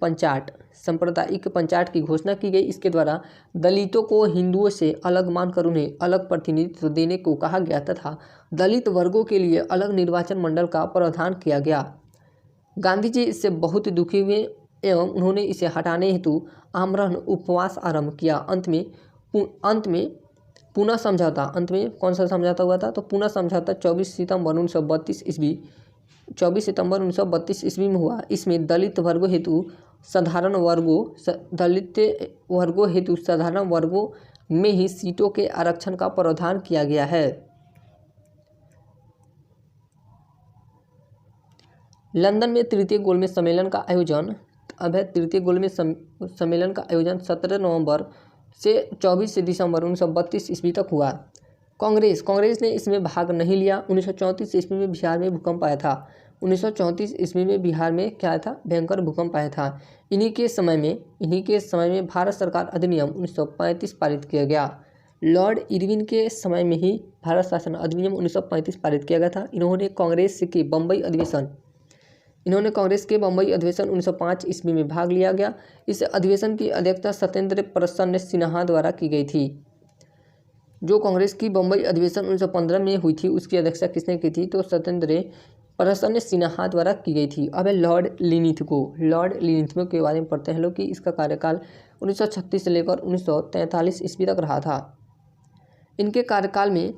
पंचायत की घोषणा की गई। इसके द्वारा दलितों को हिंदुओं से अलग मानकर उन्हें अलग प्रतिनिधित्व देने को कहा गया तथा दलित वर्गों के लिए अलग निर्वाचन मंडल का प्रावधान किया गया। गांधी जी इससे बहुत दुखी हुए एवं उन्होंने इसे हटाने हेतु आमरण उपवास आरंभ किया। अंत में पूना समझौता, अंत में कौन सा समझौता हुआ था? तो पूना समझौता 24 सितंबर 1932 ईस्वी 24 सितंबर 1932 ईस्वी में हुआ। इसमें दलित वर्गों हेतु साधारण वर्गों में ही सीटों के आरक्षण का प्रावधान किया गया है। लंदन में तृतीय गोलमेज सम्मेलन का आयोजन। अब है तृतीय गोलमेज सम्मेलन का आयोजन 17 नवंबर से 24 दिसंबर 1932 ईस्वी तक हुआ। कांग्रेस ने इसमें भाग नहीं लिया। 1934 ईस्वी में बिहार में भूकंप आया था। 1934 ईस्वी में बिहार में क्या आया था? भयंकर भूकंप आया था। इन्हीं के समय में भारत सरकार अधिनियम 1935 पारित किया गया। लॉर्ड इरविन के समय में ही भारत शासन अधिनियम 1935 पारित किया गया था। इन्होंने कांग्रेस के बम्बई अधिवेशन 1905 ईस्वी में भाग लिया गया। इस अधिवेशन की अध्यक्षता सत्येंद्र प्रसन्न सिन्हा द्वारा की गई थी। जो कांग्रेस की बम्बई अधिवेशन 1915 में हुई थी उसकी अध्यक्षता किसने की थी? तो सत्येंद्र प्रसन्न सिन्हा द्वारा की गई थी। अब है लॉर्ड लिनिथगो के बारे में पढ़ते हैं लोग कि इसका कार्यकाल 1936 से लेकर 1943 ईस्वी तक रहा था। इनके कार्यकाल में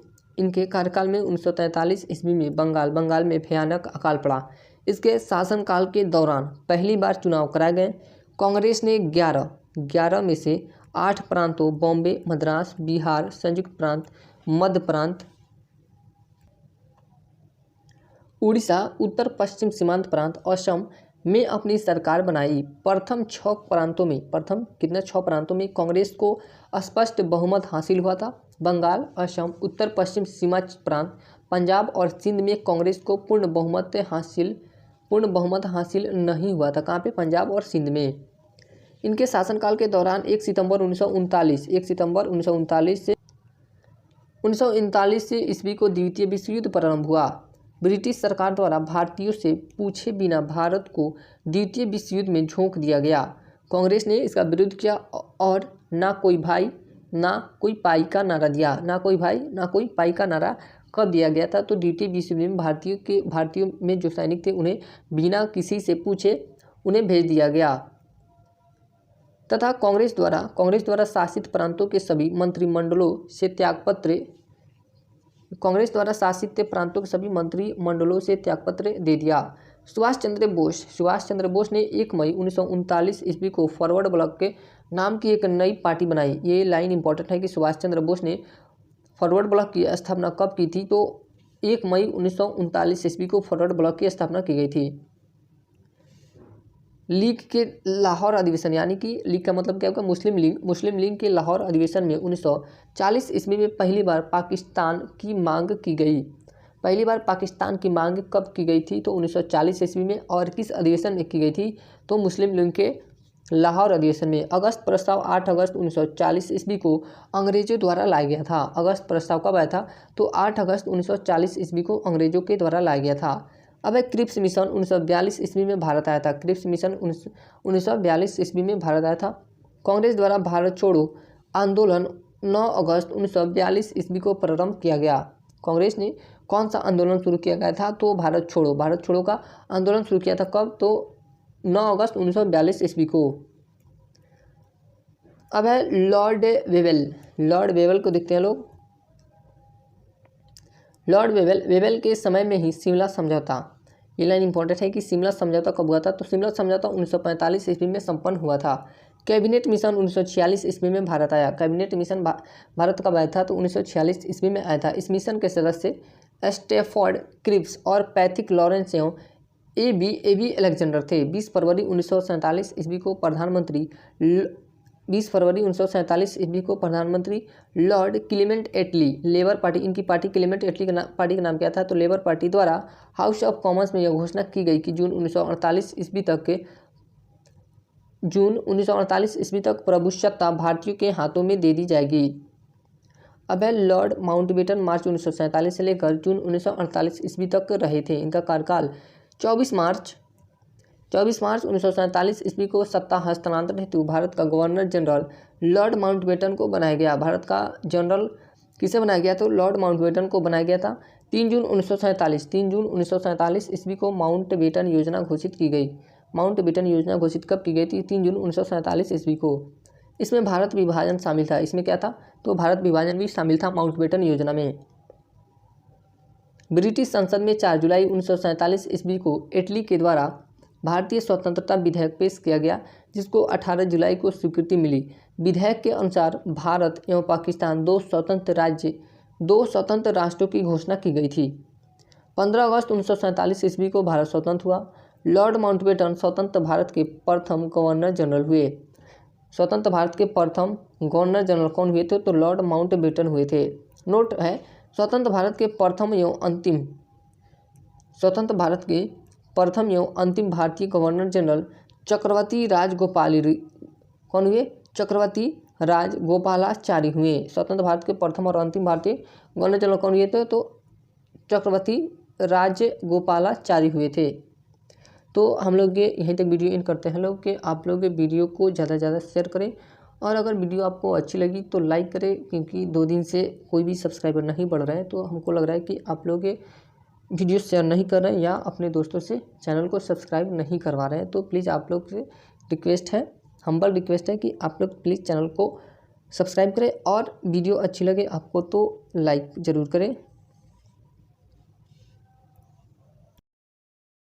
1943 ईस्वी में बंगाल में भयानक अकाल पड़ा। इसके शासनकाल के दौरान पहली बार चुनाव कराए गए। कांग्रेस ने 11 में से 8 प्रांतों बॉम्बे, मद्रास, बिहार, संयुक्त प्रांत, मध्य प्रांत, उड़ीसा, उत्तर पश्चिम सीमांत प्रांत, असम में अपनी सरकार बनाई। प्रथम 6 प्रांतों में कांग्रेस को स्पष्ट बहुमत हासिल हुआ था। बंगाल, असम, उत्तर पश्चिम सीमा प्रांत, पंजाब और सिंध में कांग्रेस को पूर्ण बहुमत हासिल नहीं हुआ था। कहाँ पे? पंजाब और सिंध में। इनके शासनकाल के दौरान 1 सितंबर 1939 से ईस्वी को द्वितीय विश्व युद्ध प्रारंभ हुआ। ब्रिटिश सरकार द्वारा भारतीयों से पूछे बिना भारत को द्वितीय विश्व युद्ध में झोंक दिया गया। कांग्रेस ने इसका विरोध किया और ना कोई भाई ना कोई पाई का नारा कब दिया गया था? तो द्वितीय विश्व युद्ध में भारतीयों में जो सैनिक थे उन्हें बिना किसी से पूछे उन्हें भेज दिया गया तथा कांग्रेस द्वारा शासित प्रांतों के सभी मंत्रिमंडलों से त्यागपत्र दे दिया। सुभाष चंद्र बोस ने 1 मई 1939 ईस्वी को फॉरवर्ड ब्लॉक के नाम की एक नई पार्टी बनाई। ये लाइन इंपॉर्टेंट है कि सुभाष चंद्र बोस ने फॉरवर्ड ब्लॉक की स्थापना कब की थी? तो 1 मई 1939 ईस्वी को फॉरवर्ड ब्लॉक की स्थापना की गई थी। लीग के लाहौर अधिवेशन, यानी कि लीग का मतलब क्या होगा? मुस्लिम लीग के लाहौर अधिवेशन में 1940 ईस्वी में पहली बार पाकिस्तान की मांग की गई। पाकिस्तान की मांग कब की गई थी? तो 1940 ईस्वी में। और किस अधिवेशन में की गई थी? तो मुस्लिम लीग के लाहौर अधिवेशन में। अगस्त प्रस्ताव 8 अगस्त 1940 ईस्वी को अंग्रेजों द्वारा लाया गया था। अगस्त प्रस्ताव कब आया था? तो 8 अगस्त 1940 ईस्वी को अंग्रेजों के द्वारा लाया गया था। अब है क्रिप्स मिशन 1942 ईस्वी में भारत आया था। क्रिप्स मिशन 1942 ईस्वी में भारत आया था। कांग्रेस द्वारा भारत छोड़ो आंदोलन 9 अगस्त 1942 ईस्वी को प्रारंभ किया गया। कांग्रेस ने कौन सा आंदोलन शुरू किया गया था? तो भारत छोड़ो का आंदोलन शुरू किया था। कब? तो 9 अगस्त 1942 ईस्वी को। अब है लॉर्ड वेवेल को देखते हैं लोग। लॉर्ड वेवेल के समय में ही शिमला समझौता, ये लाइन इंपॉर्टेंट है कि शिमला समझौता कब हुआ था? तो शिमला समझौता 1945 ईस्वी में संपन्न हुआ था। कैबिनेट मिशन 1946 ईस्वी में भारत आया। कैबिनेट मिशन भारत कब आया था? तो 1946 ईस्वी में आया था। इस मिशन के सदस्य स्टैफोर्ड क्रिप्स और पैथिक लॉरेंस एवं एबी अलेक्जेंडर थे। 20 फरवरी 1947 ईस्वी को प्रधानमंत्री लॉर्ड क्लेमेंट एटली, लेबर पार्टी, इनकी पार्टी क्लेमेंट एटली पार्टी का नाम क्या था? तो लेबर पार्टी द्वारा हाउस ऑफ कॉमन्स में यह घोषणा की गई कि जून 1948 ईस्वी तक प्रभुसत्ता भारतीयों के हाथों में दे दी जाएगी। अब है लॉर्ड माउंटबेटन, मार्च 1947 से लेकर जून 1948 ईस्वी तक रहे थे। इनका कार्यकाल 24 मार्च 1947 ईस्वी को सत्ता हस्तांतरण हेतु भारत का गवर्नर जनरल लॉर्ड माउंटबेटन को बनाया गया। भारत का जनरल किसे बनाया गया? तो लॉर्ड माउंटबेटन को बनाया गया था। 3 जून 1947 ईस्वी को माउंटबेटन योजना घोषित की गई। माउंटबेटन योजना घोषित कब की गई थी? 3 जून 1947 ईस्वी को। इसमें भारत विभाजन शामिल था। इसमें क्या था, तो भारत विभाजन भी शामिल था माउंटबेटन योजना में। ब्रिटिश संसद में 4 जुलाई 1947 ईस्वी को इटली के द्वारा भारतीय स्वतंत्रता विधेयक पेश किया गया, जिसको 18 जुलाई को स्वीकृति मिली। विधेयक के अनुसार भारत एवं पाकिस्तान दो स्वतंत्र राष्ट्रों की घोषणा की गई थी। 15 अगस्त 1947 ईस्वी को भारत स्वतंत्र हुआ। लॉर्ड माउंटबेटन स्वतंत्र भारत के प्रथम गवर्नर जनरल हुए। स्वतंत्र भारत के प्रथम गवर्नर जनरल कौन हुए थे, तो लॉर्ड माउंटबेटन हुए थे। नोट है, स्वतंत्र भारत के प्रथम एवं अंतिम भारतीय गवर्नर जनरल चक्रवर्ती राजगोपाल कौन हुए, चक्रवर्ती राजगोपालाचारी हुए। स्वतंत्र भारत के प्रथम और अंतिम भारतीय गवर्नर जनरल कौन हुए थे, तो चक्रवर्ती राजगोपालाचारी हुए थे। तो हम लोग ये यहीं तक वीडियो एंड करते हैं लोग कि आप लोग वीडियो को ज़्यादा से ज़्यादा शेयर करें, और अगर वीडियो आपको अच्छी लगी तो लाइक करें, क्योंकि 2 दिन से कोई भी सब्सक्राइबर नहीं बढ़ रहे हैं। तो हमको लग रहा है कि आप लोग वीडियो शेयर नहीं कर रहे हैं या अपने दोस्तों से चैनल को सब्सक्राइब नहीं करवा रहे हैं। तो प्लीज़ आप लोग से रिक्वेस्ट है, हम्बल रिक्वेस्ट है कि आप लोग प्लीज़ चैनल को सब्सक्राइब करें, और वीडियो अच्छी लगे आपको तो लाइक ज़रूर करें।